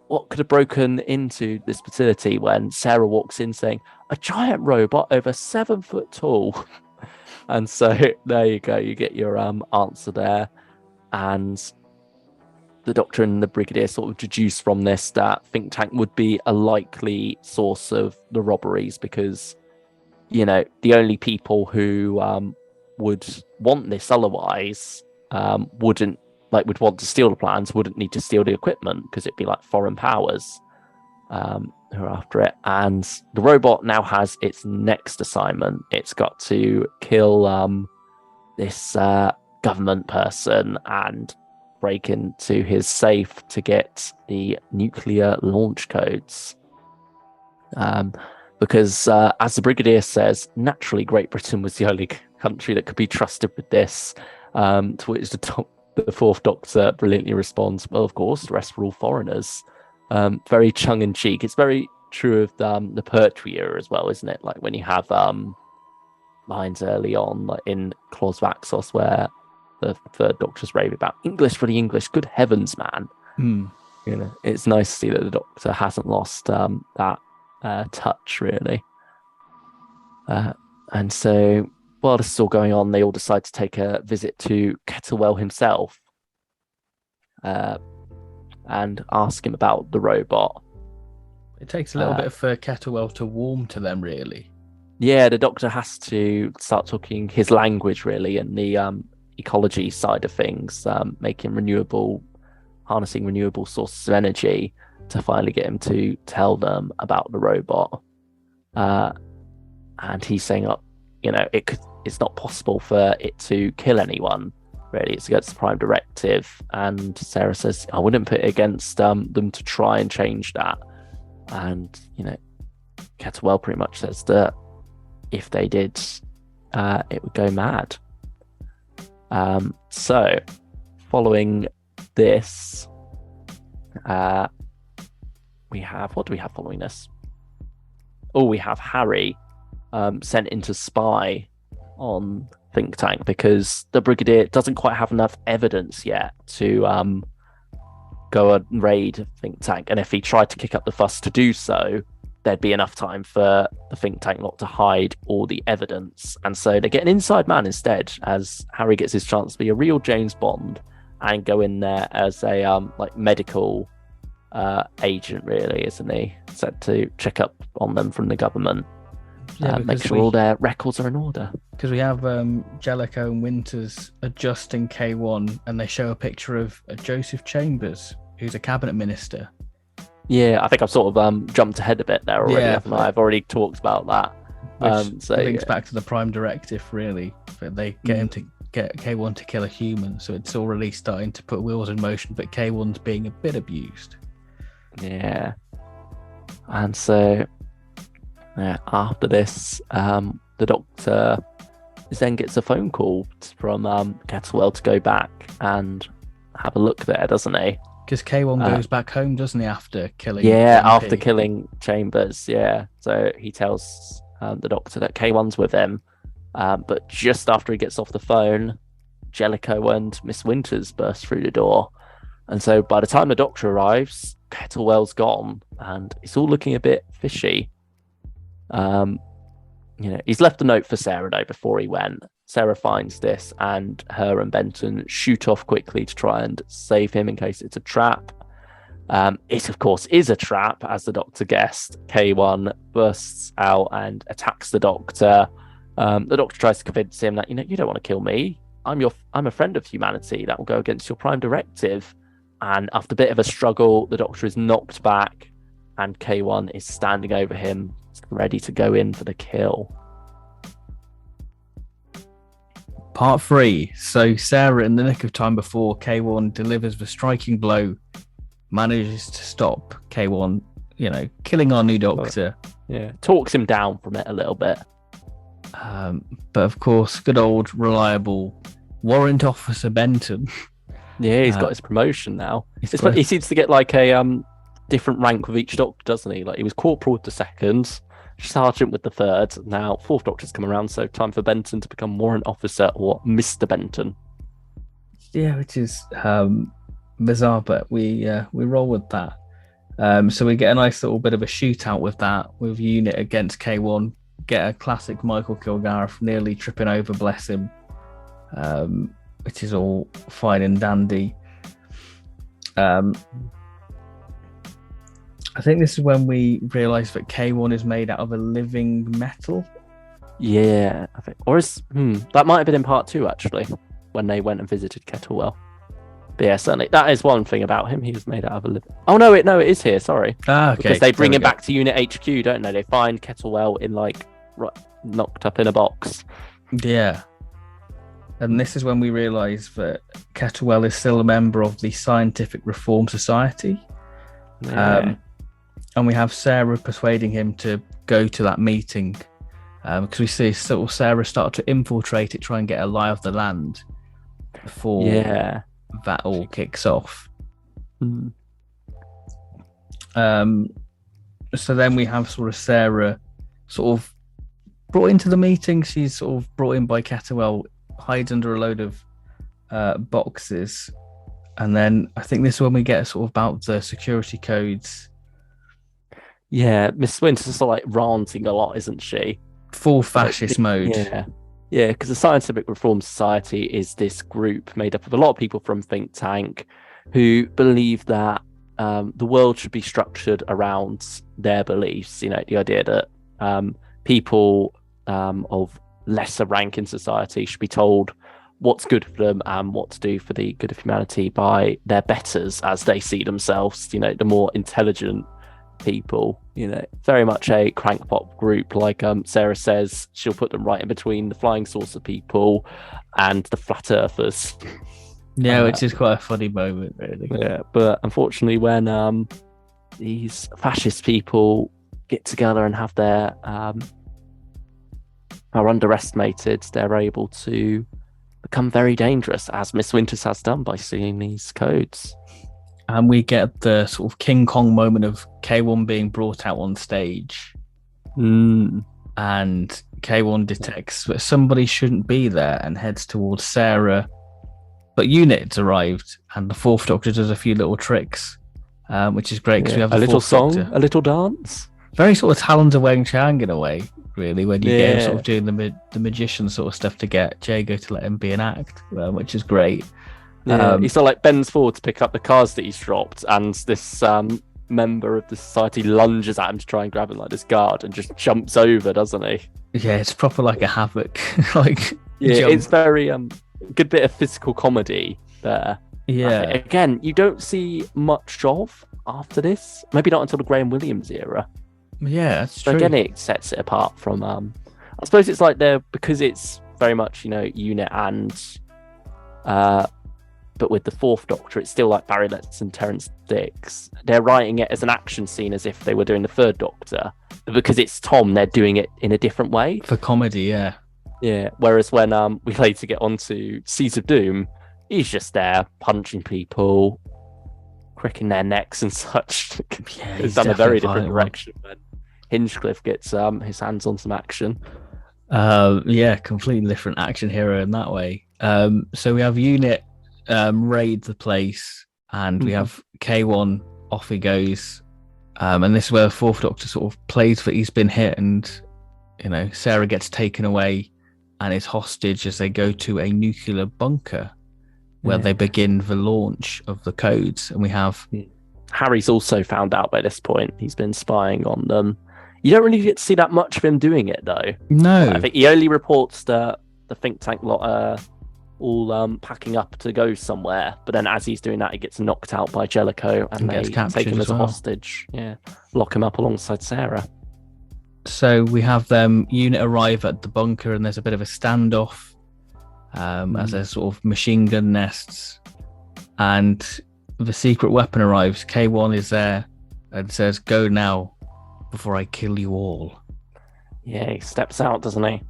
Speaker 2: what could have broken into this facility when Sarah walks in saying, a giant robot over 7 foot tall. And so there you go. You get your answer there. And the Doctor and the Brigadier sort of deduce from this that Think Tank would be a likely source of the robberies because, the only people who would want this otherwise would want to steal the plans, wouldn't need to steal the equipment because it'd be like foreign powers who are after it. And the robot now has its next assignment. It's got to kill this government person and break into his safe to get the nuclear launch codes. Because as the Brigadier says, naturally Great Britain was the only country that could be trusted with this, to which the Fourth Doctor brilliantly responds, well, of course, the rest were all foreigners. Very tongue-in-cheek. It's very true of the Pertwee era as well, isn't it? Like when you have lines early on, like in Claus Vaxos, where the Third Doctor's raving about English for the English. Good heavens, man! It's nice to see that the Doctor hasn't lost that touch, really. And so, while this is all going on, they all decide to take a visit to Kettlewell himself and ask him about the robot.
Speaker 1: It takes a little bit for Kettlewell to warm to them, really.
Speaker 2: Yeah, the Doctor has to start talking his language, really, and the ecology side of things, harnessing renewable sources of energy to finally get him to tell them about the robot. And he's saying, it's not possible for it to kill anyone. really. It's against the Prime Directive. And Sarah says, I wouldn't put it against them to try and change that. And, Kettlewell pretty much says that if they did, it would go mad. So, following this, what do we have following this? Oh, we have Harry sent in to spy on Think Tank because the Brigadier doesn't quite have enough evidence yet to go and raid Think Tank. And if he tried to kick up the fuss to do so, there'd be enough time for the Think Tank lot to hide all the evidence. And so they get an inside man instead, as Harry gets his chance to be a real James Bond and go in there as a medical agent, really, isn't he? Set to check up on them from the government. Make sure all their records are in order.
Speaker 1: Because we have Jellicoe and Winters adjusting K1, and they show a picture of Joseph Chambers, who's a cabinet minister.
Speaker 2: Yeah, I think I've sort of jumped ahead a bit there already, haven't I? I've already talked about that.
Speaker 1: Which links back to the Prime Directive, really. But they get him to get K1 to kill a human, so it's already starting to put wheels in motion, but K1's being a bit abused.
Speaker 2: Yeah. And so after this, the Doctor then gets a phone call from Kettlewell to go back and have a look there, doesn't he?
Speaker 1: Because K1 goes back home, doesn't he, after killing
Speaker 2: after killing Chambers, So he tells the Doctor that K1's with him, but just after he gets off the phone, Jellicoe and Miss Winters burst through the door. And so by the time the Doctor arrives, Kettlewell's gone, and it's all looking a bit fishy. He's left a note for Sarah, though, before he went. Sarah finds this, and her and Benton shoot off quickly to try and save him in case it's a trap. It, of course, is a trap, as the Doctor guessed. K1 bursts out and attacks the Doctor. The Doctor tries to convince him that, you don't want to kill me. I'm a friend of humanity. That will go against your Prime Directive. And after a bit of a struggle, the Doctor is knocked back, and K1 is standing over him, ready to go in for the kill.
Speaker 1: Part 3. So Sarah, in the nick of time before K1 delivers the striking blow, manages to stop K1, killing our new Doctor.
Speaker 2: Yeah, talks him down from it a little bit.
Speaker 1: But of course, good old reliable Warrant Officer Benton.
Speaker 2: Yeah, he's got his promotion now. He seems to get like a different rank with each Doctor, doesn't he? Like he was Corporal with the second, Sergeant with the third. Now fourth Doctor's come around, so time for Benton to become Warrant Officer or Mr. Benton.
Speaker 1: Yeah, which is bizarre, but we roll with that. So we get a nice little bit of a shootout with that, with Unit against K1. Get a classic Michael Kilgareth nearly tripping over, bless him, which is all fine and dandy. I think this is when we realise that K1 is made out of a living metal.
Speaker 2: Yeah, I think, that might have been in part 2 actually, when they went and visited Kettlewell. But yeah, certainly that is one thing about him. He was made out of a living. Oh no, it is here. Sorry.
Speaker 1: Okay.
Speaker 2: Because they bring him back to Unit HQ, don't they? They find Kettlewell in knocked up in a box.
Speaker 1: Yeah. And this is when we realise that Kettlewell is still a member of the Scientific Reform Society.
Speaker 2: Yeah.
Speaker 1: And we have Sarah persuading him to go to that meeting, because we see sort of Sarah start to infiltrate it, try and get a lie of the land before that all kicks off. So then we have sort of Sarah sort of brought into the meeting. She's sort of brought in by Kettlewell, hides under a load of boxes, and then I think this is when we get sort of about the security codes.
Speaker 2: Yeah, Miss Winters is ranting a lot, isn't she?
Speaker 1: Full fascist mode.
Speaker 2: Yeah, because the Scientific Reform Society is this group made up of a lot of people from Think Tank who believe that the world should be structured around their beliefs. The idea that people of lesser rank in society should be told what's good for them and what to do for the good of humanity by their betters, as they see themselves, the more intelligent people. Very much a crankpop group. Like Sarah says, she'll put them right in between the flying saucer people and the flat earthers.
Speaker 1: Yeah, which is quite a funny moment, really.
Speaker 2: Yeah, but unfortunately, when these fascist people get together and have their are underestimated, they're able to become very dangerous, as Miss Winters has done by seeing these codes.
Speaker 1: And we get the sort of King Kong moment of K1 being brought out on stage. And K1 detects that somebody shouldn't be there and heads towards Sarah. But Unit's arrived, and the Fourth Doctor does a few little tricks, which is great because we have
Speaker 2: a little song,
Speaker 1: Doctor.
Speaker 2: a little dance.
Speaker 1: Very sort of Talons of Weng Chang in a way, really, when you get him sort of doing the magician sort of stuff to get Jago to let him be an act, which is great.
Speaker 2: Yeah, he sort of like bends forward to pick up the cards that he's dropped, and this member of the society lunges at him to try and grab him like this guard, and just jumps over, doesn't he?
Speaker 1: Yeah, it's proper like a havoc. Jump.
Speaker 2: It's very good bit of physical comedy there.
Speaker 1: Yeah.
Speaker 2: Again, you don't see much of after this. Maybe not until the Graham Williams era.
Speaker 1: Yeah, that's true.
Speaker 2: Again, it sets it apart from. I suppose it's like because it's very much Unit and. But with the Fourth Doctor, it's still like Barry Letts and Terrance Dicks. They're writing it as an action scene as if they were doing the Third Doctor. But because it's Tom, they're doing it in a different way.
Speaker 1: For comedy, yeah.
Speaker 2: Yeah. Whereas when we later get onto Seeds of Doom, he's just there punching people, cracking their necks and such.
Speaker 1: Yeah,
Speaker 2: it's done a very different direction when Hinchcliffe gets his hands on some action.
Speaker 1: Yeah, completely different action hero in that way. So we have Unit raid the place, and we have K1 off he goes, and this is where the Fourth Doctor sort of plays that he's been hit, and Sarah gets taken away and is hostage as they go to a nuclear bunker where they begin the launch of the codes. And we have
Speaker 2: Harry's also found out by this point. He's been spying on them. You don't really get to see that much of him doing it though.
Speaker 1: No,
Speaker 2: I think he only reports the think tank lot all packing up to go somewhere, but then as he's doing that, he gets knocked out by Jellicoe, and they take him as a hostage. Yeah, lock him up alongside Sarah.
Speaker 1: So we have them Unit arrive at the bunker, and there's a bit of a standoff as there's sort of machine gun nests, and the secret weapon arrives. K1 is there and says, "Go now, before I kill you all."
Speaker 2: Yeah, he steps out, doesn't he?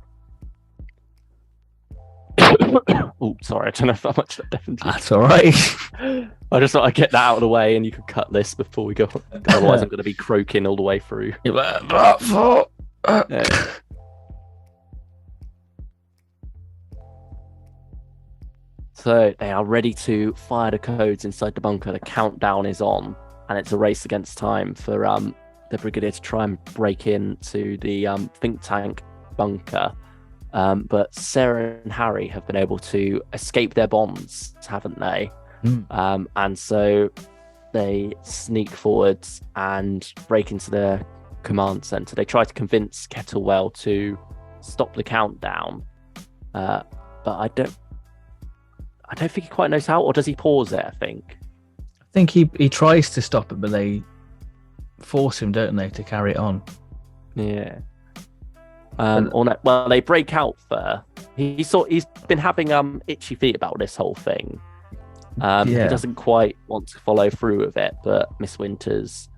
Speaker 2: Oh, sorry, I don't know how much that definitely.
Speaker 1: That's all right.
Speaker 2: I just thought I'd get that out of the way, and you could cut this before we go. Otherwise, I'm going to be croaking all the way through. So they are ready to fire the codes inside the bunker. The countdown is on, and it's a race against time for the Brigadier to try and break into the think tank bunker. But Sarah and Harry have been able to escape their bonds, haven't they? And so they sneak forwards and break into the command center. They try to convince Kettlewell to stop the countdown, but I don't think he quite knows how, or does he pause it? I think
Speaker 1: he tries to stop it, but they force him, don't they, to carry it on?
Speaker 2: Yeah. Well, they break out for. He's been having itchy feet about this whole thing. He doesn't quite want to follow through with it, but Miss Winters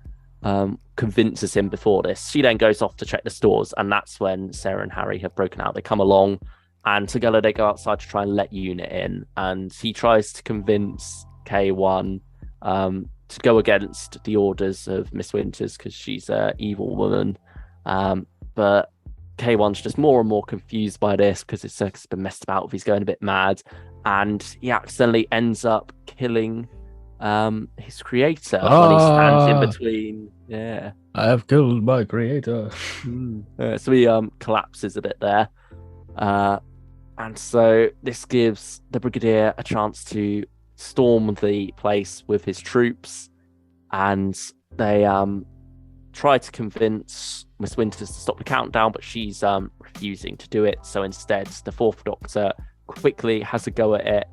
Speaker 2: convinces him before this. She then goes off to check the stores, and that's when Sarah and Harry have broken out. They come along, and together they go outside to try and let Unit in, and he tries to convince K1 to go against the orders of Miss Winters because she's an evil woman. But K1's just more and more confused by this because his circus has been messed about with. He's going a bit mad, and he accidentally ends up killing his creator when he stands in between. Yeah,
Speaker 1: I have killed my creator.
Speaker 2: So he collapses a bit there, and so this gives the Brigadier a chance to storm the place with his troops, and they try to convince Miss Winters to stop the countdown, but she's refusing to do it. So instead, the Fourth Doctor quickly has a go at it,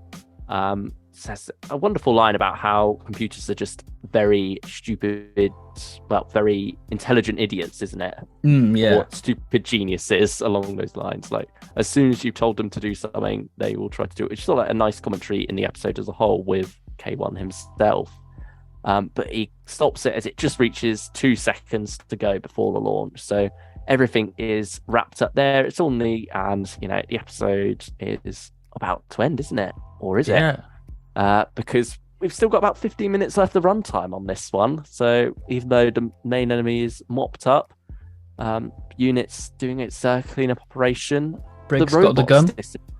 Speaker 2: says a wonderful line about how computers are just very stupid, well, very intelligent idiots, isn't it?
Speaker 1: Yeah.
Speaker 2: Or stupid geniuses along those lines. Like, as soon as you've told them to do something, they will try to do it. It's sort of like a nice commentary in the episode as a whole with K1 himself. But he stops it as it just reaches 2 seconds to go before the launch. So everything is wrapped up there. It's all neat, and the episode is about to end, isn't it? Or is it? Because we've still got about 15 minutes left of runtime on this one. So even though the main enemy is mopped up, units doing its cleanup operation.
Speaker 1: Briggs got the gun.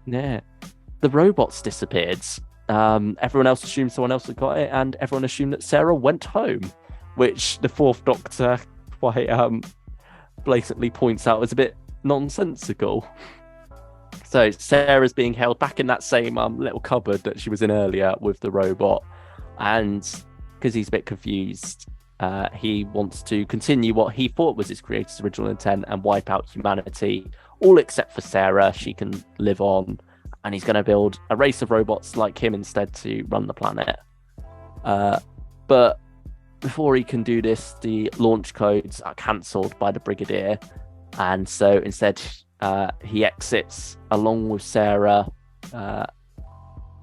Speaker 2: The robots disappeared. Everyone else assumed someone else had got it, and everyone assumed that Sarah went home, which the Fourth Doctor quite blatantly points out as a bit nonsensical. So Sarah's being held back in that same little cupboard that she was in earlier with the robot, and because he's a bit confused, he wants to continue what he thought was his creator's original intent and wipe out humanity, all except for Sarah. She can live on, and he's going to build a race of robots like him instead to run the planet. But before he can do this, the launch codes are cancelled by the Brigadier, and so instead he exits along with Sarah.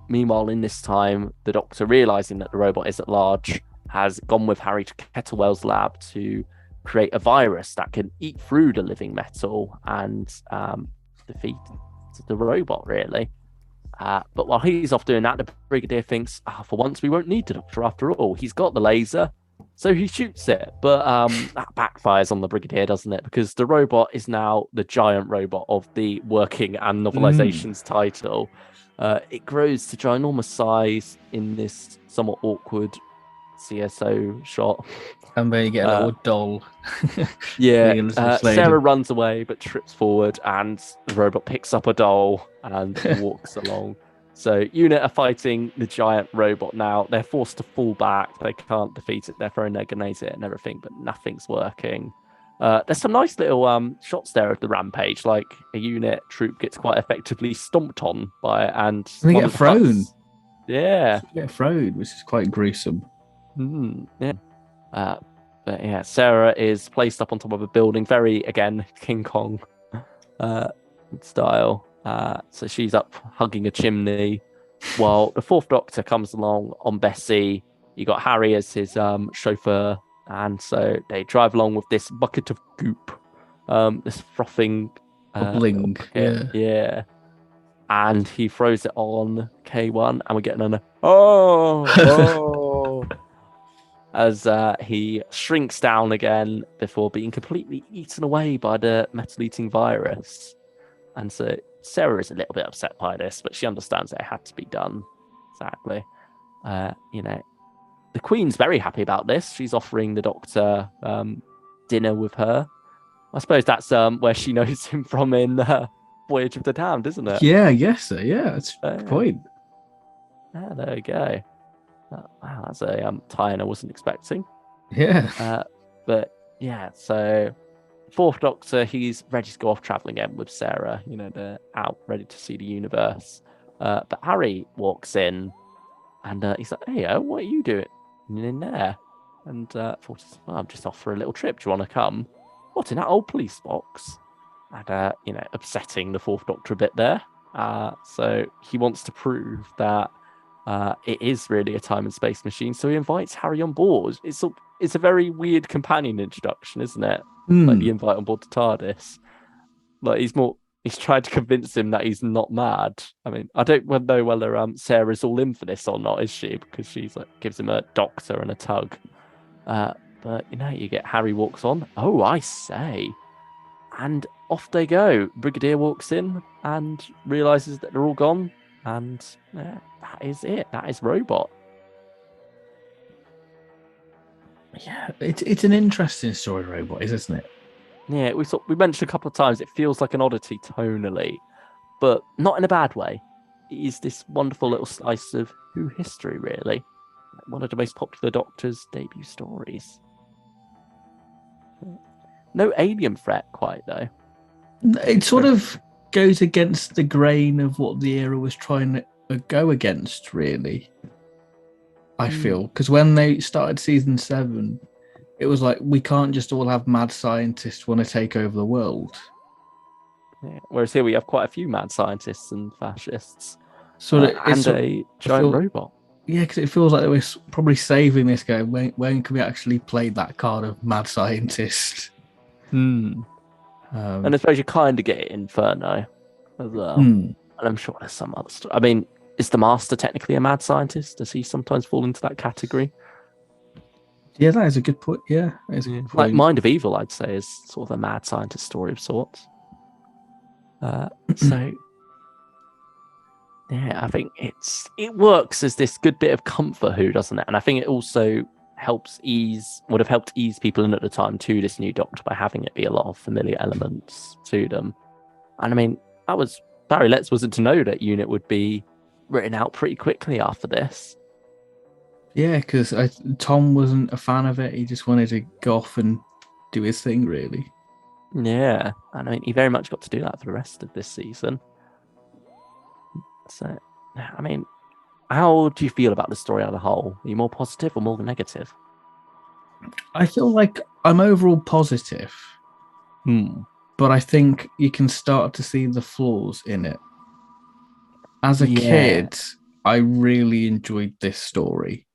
Speaker 2: Meanwhile, in this time, the Doctor, realising that the robot is at large, has gone with Harry to Kettlewell's lab to create a virus that can eat through the living metal and defeat the robot, really. But while he's off doing that, the Brigadier thinks, for once we won't need the Doctor after all. He's got the laser, so he shoots it. But that backfires on the Brigadier, doesn't it? Because the robot is now the giant robot of the working and novelization's title. It grows to ginormous size in this somewhat awkward CSO shot.
Speaker 1: And then you get a little doll.
Speaker 2: Sarah runs away but trips forward, and the robot picks up a doll and walks along. So unit are fighting the giant robot now. They're forced to fall back. They can't defeat it. They're throwing their grenades at it and everything, but nothing's working. There's some nice little shots there of the rampage. Like a unit troop gets quite effectively stomped on by it, and
Speaker 1: they get thrown.
Speaker 2: Yeah,
Speaker 1: they get thrown, which is quite gruesome.
Speaker 2: But yeah, Sarah is placed up on top of a building, very, again, King Kong style. So she's up hugging a chimney, while the Fourth Doctor comes along on Bessie. You got Harry as his chauffeur, and so they drive along with this bucket of goop, this frothing
Speaker 1: bling,
Speaker 2: yeah. And he throws it on K1, and we get another oh. As he shrinks down again before being completely eaten away by the metal-eating virus. And so Sarah is a little bit upset by this, but she understands that it had to be done. Exactly. The Queen's very happy about this. She's offering the Doctor dinner with her. I suppose that's where she knows him from in Voyage of the Damned, isn't it?
Speaker 1: Yeah, yes, sir. Yeah, that's a good point.
Speaker 2: Yeah, there we go. Wow, that's a tie-in I wasn't expecting.
Speaker 1: Yeah.
Speaker 2: But yeah, so Fourth Doctor, he's ready to go off traveling again with Sarah. They're out ready to see the universe. But Harry walks in, and he's like, "Hey, what are you doing in there?" And Fourth says, "Well, I'm just off for a little trip. Do you want to come?" What, in that old police box? And upsetting the Fourth Doctor a bit there. So he wants to prove that it is really a time and space machine, so he invites Harry on board. It's a very weird companion introduction, isn't it? Like the invite on board to TARDIS. Like he's tried to convince him that he's not mad. I mean, I don't know whether Sarah's all in for this or not, is she? Because she's like gives him a doctor and a tug. But you get Harry walks on. Oh, I say. And off they go. Brigadier walks in and realizes that they're all gone. And that is it. That is Robot.
Speaker 1: Yeah, it's an interesting story, Robot, isn't it?
Speaker 2: Yeah, we mentioned a couple of times it feels like an oddity tonally, but not in a bad way. It is this wonderful little slice of Who history, really. One of the most popular Doctor's debut stories. No alien threat quite, though.
Speaker 1: It sort of goes against the grain of what the era was trying a go against, really. I
Speaker 2: Hmm.
Speaker 1: feel because when they started season 7, it was like we can't just all have mad scientists want to take over the world.
Speaker 2: Yeah. Whereas here we have quite a few mad scientists and fascists,
Speaker 1: So
Speaker 2: and a
Speaker 1: I
Speaker 2: giant
Speaker 1: feel
Speaker 2: robot.
Speaker 1: yeah, because it feels like they were probably saving this game. When can we actually play that card of mad scientist?
Speaker 2: Hmm.
Speaker 1: Um,
Speaker 2: And I suppose you kind of get it in Inferno as well.
Speaker 1: hmm.
Speaker 2: And I'm sure there's some other story. I mean, is the Master technically a mad scientist? Does he sometimes fall into that category?
Speaker 1: Yeah, that is a good point. Yeah, that is a
Speaker 2: Yeah.
Speaker 1: good
Speaker 2: Like
Speaker 1: point.
Speaker 2: Mind of Evil, I'd say, is sort of a mad scientist story of sorts. So yeah, I think it works as this good bit of comfort who, doesn't it? And I think it also would have helped ease people in at the time to this new Doctor by having it be a lot of familiar elements to them. And I mean, that was Barry Letts wasn't to know that Unit would be written out pretty quickly after this.
Speaker 1: Yeah, because Tom wasn't a fan of it. He just wanted to go off and do his thing, really.
Speaker 2: Yeah, and I mean, he very much got to do that for the rest of this season. So, I mean, how do you feel about the story as a whole? Are you more positive or more negative?
Speaker 1: I feel like I'm overall positive,
Speaker 2: Hmm.
Speaker 1: but I think you can start to see the flaws in it. As a
Speaker 2: Yeah,
Speaker 1: kid, I really enjoyed this story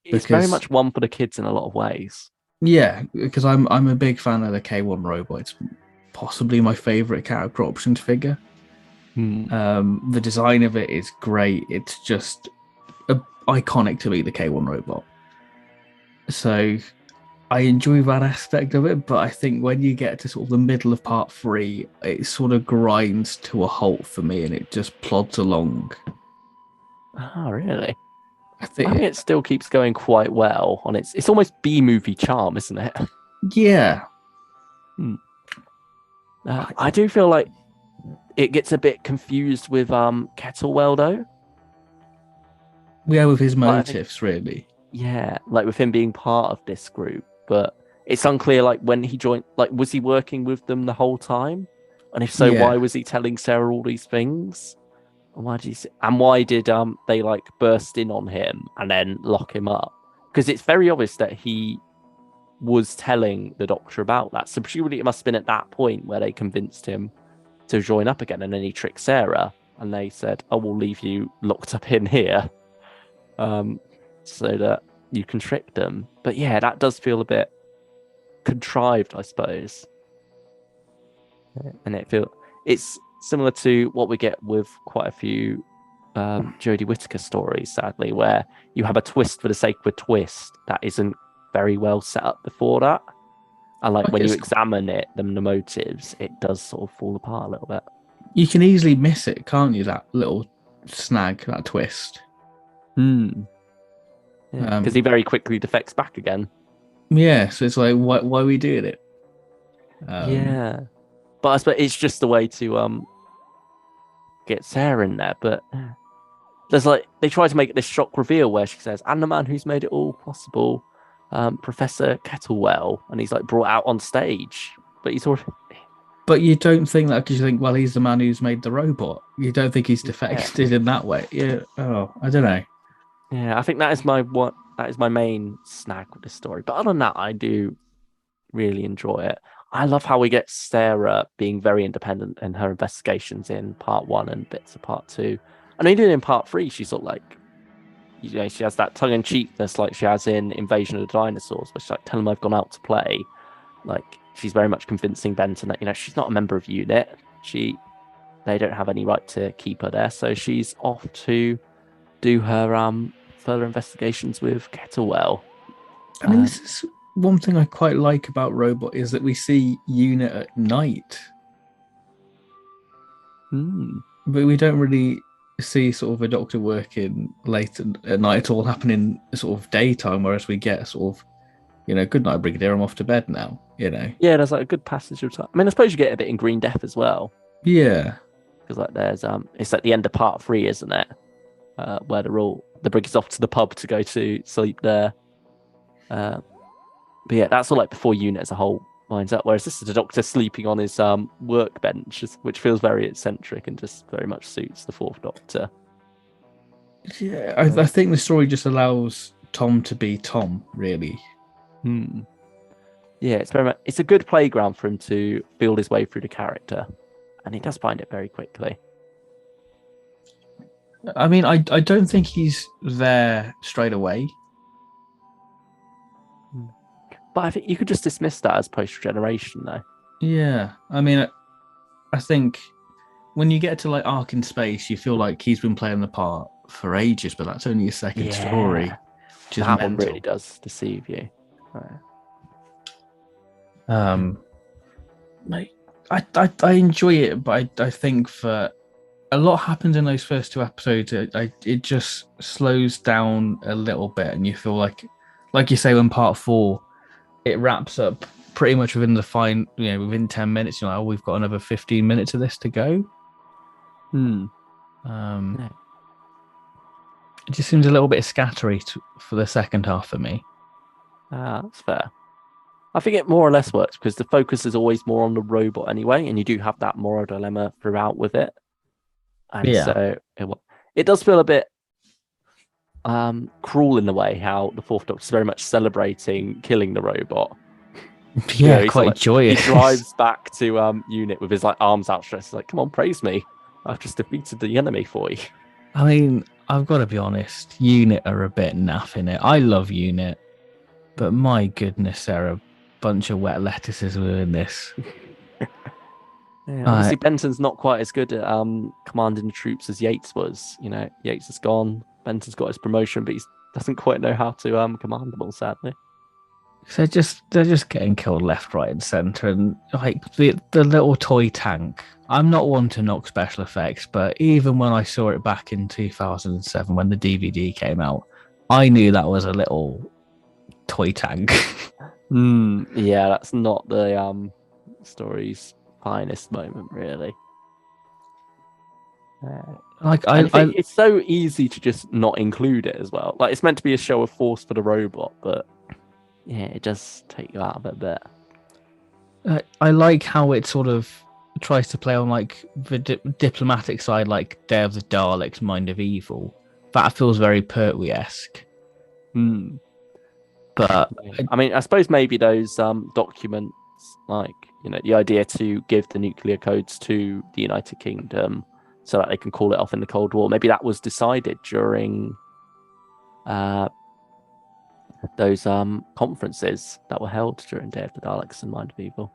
Speaker 2: it's very
Speaker 1: because
Speaker 2: much one for the kids in a lot of ways.
Speaker 1: yeah, because I'm a big fan of the K1 robot. It's possibly my favorite character options figure.
Speaker 2: Hmm.
Speaker 1: The design of it is great. It's just iconic to me, the K1 robot. So I enjoy that aspect of it, but I think when you get to sort of the middle of part 3, it sort of grinds to a halt for me and it just plods along.
Speaker 2: Ah, really?
Speaker 1: I
Speaker 2: I think
Speaker 1: think,
Speaker 2: it still keeps going quite well on it's almost B movie charm, isn't it?
Speaker 1: yeah,
Speaker 2: Hmm.
Speaker 1: I,
Speaker 2: I do feel like it gets a bit confused with Kettlewell though.
Speaker 1: yeah, with his
Speaker 2: Like I think
Speaker 1: motives, really.
Speaker 2: yeah, like with him being part of this group, but it's unclear like when he joined. Like, was he working with them the whole time? And if so, why
Speaker 1: Yeah,
Speaker 2: was he telling Sarah all these things? And why did they like burst in on him and then lock him up? Because it's very obvious that he was telling the Doctor about that. So presumably it must have been at that point where they convinced him to join up again, and then he tricked Sarah, and they said, "Oh, we'll leave you locked up in here." Um, so that you can trick them. But yeah, that does feel a bit contrived, I suppose. And it's similar to what we get with quite a few Jodie Whittaker stories, sadly, where you have a twist for the sake of a twist that isn't very well set up before that. And like
Speaker 1: I
Speaker 2: when you
Speaker 1: guess
Speaker 2: examine it, the motives, it does sort of fall apart a little bit.
Speaker 1: you can easily miss it, can't you? That little snag, that twist.
Speaker 2: Hmm. Yeah, because he
Speaker 1: Um,
Speaker 2: very quickly defects back again.
Speaker 1: yeah, so it's like, why are we doing it? Um,
Speaker 2: Yeah, but I suppose it's just a way to get Sarah in there. But there's like they try to make it this shock reveal where she says, "And the man who's made it all possible, Professor Kettlewell," and he's like brought out on stage, but he's already
Speaker 1: but you don't think that because you think, well, he's the man who's made the robot. You don't think he's
Speaker 2: yeah,
Speaker 1: defected in that way. Yeah. Oh, I don't know.
Speaker 2: yeah. I think that is my main snag with this story. But other than that, I do really enjoy it. I love how we get Sarah being very independent in her investigations in part 1 and bits of part 2. And even in part 3, she's sort of like, she has that tongue in cheekness like she has in Invasion of the Dinosaurs, where she's like, tell him I've gone out to play. Like, she's very much convincing Benton that, she's not a member of UNIT. They don't have any right to keep her there. So she's off to do her further investigations with Kettlewell.
Speaker 1: I mean,
Speaker 2: Um,
Speaker 1: this is one thing I quite like about Robot is that we see Unit at night,
Speaker 2: hmm.
Speaker 1: but we don't really see sort of a Doctor working late at night. It's all happening sort of daytime, whereas we get sort of, good night, Brigadier. I'm off to bed now.
Speaker 2: Yeah, there's like a good passage of time. I mean, I suppose you get a bit in Green Death as well,
Speaker 1: Yeah,
Speaker 2: because like there's it's at the end of part 3, isn't it? Where the brig is off to the pub to go to sleep there. Uh, but yeah, that's all like before Unit as a whole winds up. Whereas this is the Doctor sleeping on his workbench, which feels very eccentric and just very much suits the Fourth Doctor.
Speaker 1: Yeah, I think the story just allows Tom to be Tom, really.
Speaker 2: Hmm. Yeah, it's very much, it's a good playground for him to build his way through the character, and he does find it very quickly.
Speaker 1: I mean, I don't think he's there straight away.
Speaker 2: Hmm. But I think you could just dismiss that as post regeneration, though.
Speaker 1: Yeah, I mean, I think when you get to like Ark in Space, you feel like he's been playing the part for ages, but that's only a second story,
Speaker 2: Yeah,
Speaker 1: which is
Speaker 2: that one really
Speaker 1: mental.
Speaker 2: does deceive you. Right.
Speaker 1: Um, like, I enjoy it, but I think for a lot happens in those first two episodes. It just slows down a little bit, and you feel like you say, when part four it wraps up pretty much within within 10 minutes. You're like, oh, we've got another 15 minutes of this to go.
Speaker 2: Hmm.
Speaker 1: Um,
Speaker 2: Yeah.
Speaker 1: it just seems a little bit scattery for the second half for me.
Speaker 2: That's fair. I think it more or less works because the focus is always more on the robot anyway, and you do have that moral dilemma throughout with it. And
Speaker 1: Yeah,
Speaker 2: so it does feel a bit cruel in the way how the Fourth Doctor is very much celebrating killing the robot.
Speaker 1: yeah,
Speaker 2: He's sort of
Speaker 1: quite
Speaker 2: like he
Speaker 1: joyous.
Speaker 2: drives back to Unit with his like arms outstretched. He's like, "Come on, praise me! I've just defeated the enemy for you."
Speaker 1: I mean, I've got to be honest. Unit are a bit naff in it. I love Unit, but my goodness, they're a bunch of wet lettuces within this.
Speaker 2: Yeah,
Speaker 1: Uh,
Speaker 2: obviously Benton's not quite as good at commanding the troops as Yates was. Yates is gone. Benton's got his promotion, but he doesn't quite know how to command them all, sadly.
Speaker 1: they're just getting killed left, right, and center, and like the little toy tank. I'm not one to knock special effects, but even when I saw it back in 2007 when the DVD came out, I knew that was a little toy tank.
Speaker 2: Yeah, that's not the story's finest moment, really.
Speaker 1: like
Speaker 2: And
Speaker 1: I,
Speaker 2: I think
Speaker 1: I
Speaker 2: it's so easy to just not include it as well. Like it's meant to be a show of force for the robot, but yeah, it does take you out of it a bit.
Speaker 1: I like how it sort of tries to play on like the diplomatic side, like Day of the Daleks, Mind of Evil. That feels very Pertwee-esque,
Speaker 2: Hmm.
Speaker 1: but
Speaker 2: Yeah. I mean, I suppose maybe those documents, like the idea to give the nuclear codes to the United Kingdom so that they can call it off in the Cold War. Maybe that was decided during uh, those conferences that were held during Day of the Daleks and Mind of Evil.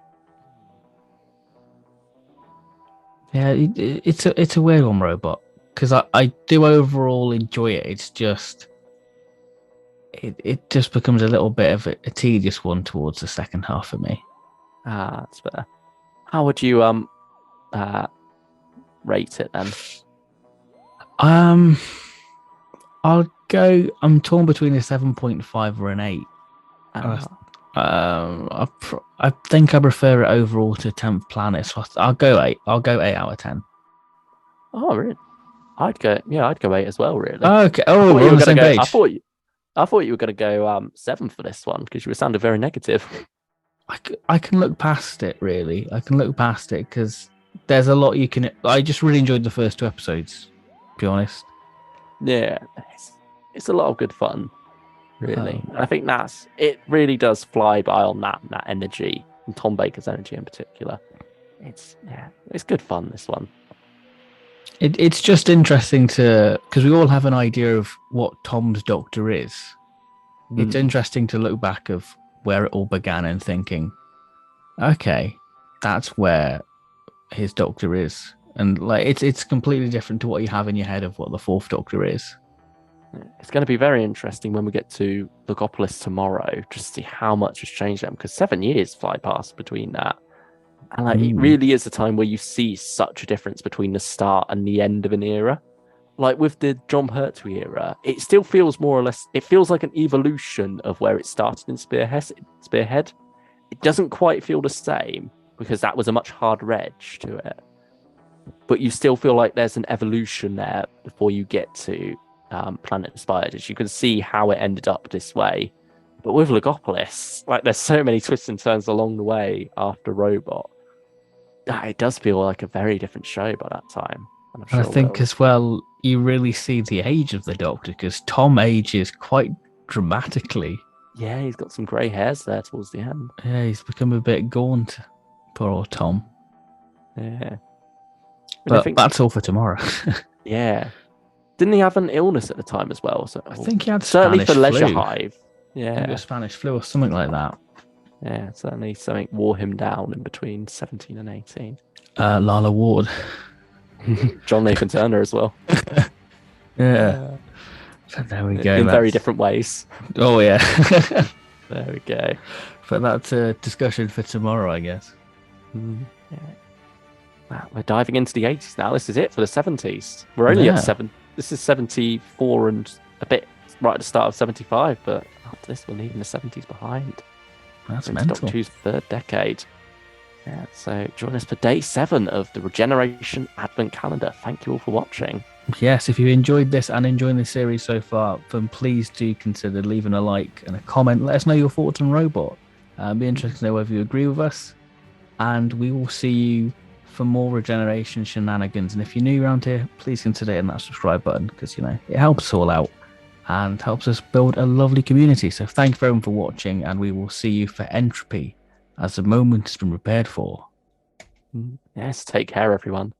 Speaker 1: yeah, it's a weird one, Robot, because I do overall enjoy it. It's just it just becomes a little bit of a tedious one towards the second half for me.
Speaker 2: That's fair. How would you uh, rate it then?
Speaker 1: Um, I'll go. I'm torn between a 7.5 or an 8. Uh,
Speaker 2: Uh,
Speaker 1: I think I prefer it overall to 10th Planet, so I'll go 8. I'll go 8 out of 10.
Speaker 2: oh, really? I'd go 8 as well, really.
Speaker 1: Oh, okay.
Speaker 2: I
Speaker 1: Oh,
Speaker 2: thought
Speaker 1: we're
Speaker 2: you
Speaker 1: on
Speaker 2: were
Speaker 1: the
Speaker 2: gonna
Speaker 1: same
Speaker 2: go.
Speaker 1: page.
Speaker 2: I thought you were gonna go 7 for this one because you were sounding very negative.
Speaker 1: I can look past it, really. I can look past it because there's a lot you can. I just really enjoyed the first two episodes, to be honest.
Speaker 2: Yeah, it's a lot of good fun, really.
Speaker 1: Um,
Speaker 2: And I think it really does fly by on that energy and Tom Baker's energy in particular. It's good fun, this one.
Speaker 1: it's just interesting because we all have an idea of what Tom's Doctor is. It's
Speaker 2: Hmm.
Speaker 1: interesting to look back of where it all began and thinking, okay, that's where his Doctor is, and like it's completely different to what you have in your head of what the Fourth Doctor is.
Speaker 2: It's going to be very interesting when we get to Logopolis tomorrow, just to see how much has changed them, because 7 years fly past between that. And like it
Speaker 1: Mm.
Speaker 2: really is a time where you see such a difference between the start and the end of an era. Like with the John Pertwee era, it still feels more or less, it feels like an evolution of where it started in Spearhead. It doesn't quite feel the same because that was a much harder edge to it. But you still feel like there's an evolution there before you get to Planet of Spiders. You can see how it ended up this way. But with Logopolis, like there's so many twists and turns along the way after Robot. It does feel like a very different show by that time. I'm
Speaker 1: And I
Speaker 2: sure
Speaker 1: think
Speaker 2: will.
Speaker 1: as well, you really see the age of the Doctor because Tom ages quite dramatically.
Speaker 2: Yeah, he's got some grey hairs there towards the end.
Speaker 1: Yeah, he's become a bit gaunt. Poor old Tom.
Speaker 2: Yeah. And I
Speaker 1: But
Speaker 2: think,
Speaker 1: that's all for tomorrow.
Speaker 2: yeah. Didn't he have an illness at the time as well? So
Speaker 1: I think he had
Speaker 2: certainly
Speaker 1: Spanish
Speaker 2: for Leisure
Speaker 1: flu.
Speaker 2: Hive.
Speaker 1: Maybe a
Speaker 2: Yeah.
Speaker 1: Spanish flu or something like that.
Speaker 2: Yeah, certainly something wore him down in between 17 and 18.
Speaker 1: Lala Ward.
Speaker 2: John Nathan Turner as well.
Speaker 1: Yeah. But there we go.
Speaker 2: In very different ways.
Speaker 1: Oh, yeah.
Speaker 2: There we go.
Speaker 1: But that's a discussion for tomorrow, I guess.
Speaker 2: Yeah. Wow, we're diving into the 80s now. This is it for the 70s. We're only
Speaker 1: Yeah.
Speaker 2: at 7. This is 74 and a bit right at the start of 75, but after this, we're leaving the 70s behind.
Speaker 1: That's
Speaker 2: Into
Speaker 1: mental.
Speaker 2: Doctor Who's third decade. Yeah, so join us for day 7 of the Regeneration Advent Calendar. Thank you all for watching.
Speaker 1: Yes, if you enjoyed this and enjoying this series so far, then please do consider leaving a like and a comment. Let us know your thoughts on Robot. Be interested to know whether you agree with us. And we will see you for more Regeneration shenanigans. And if you're new around here, please consider hitting that subscribe button because, it helps us all out and helps us build a lovely community. So thank you everyone for watching, and we will see you for Entropy as the moment has been prepared for.
Speaker 2: Yes, take care, everyone.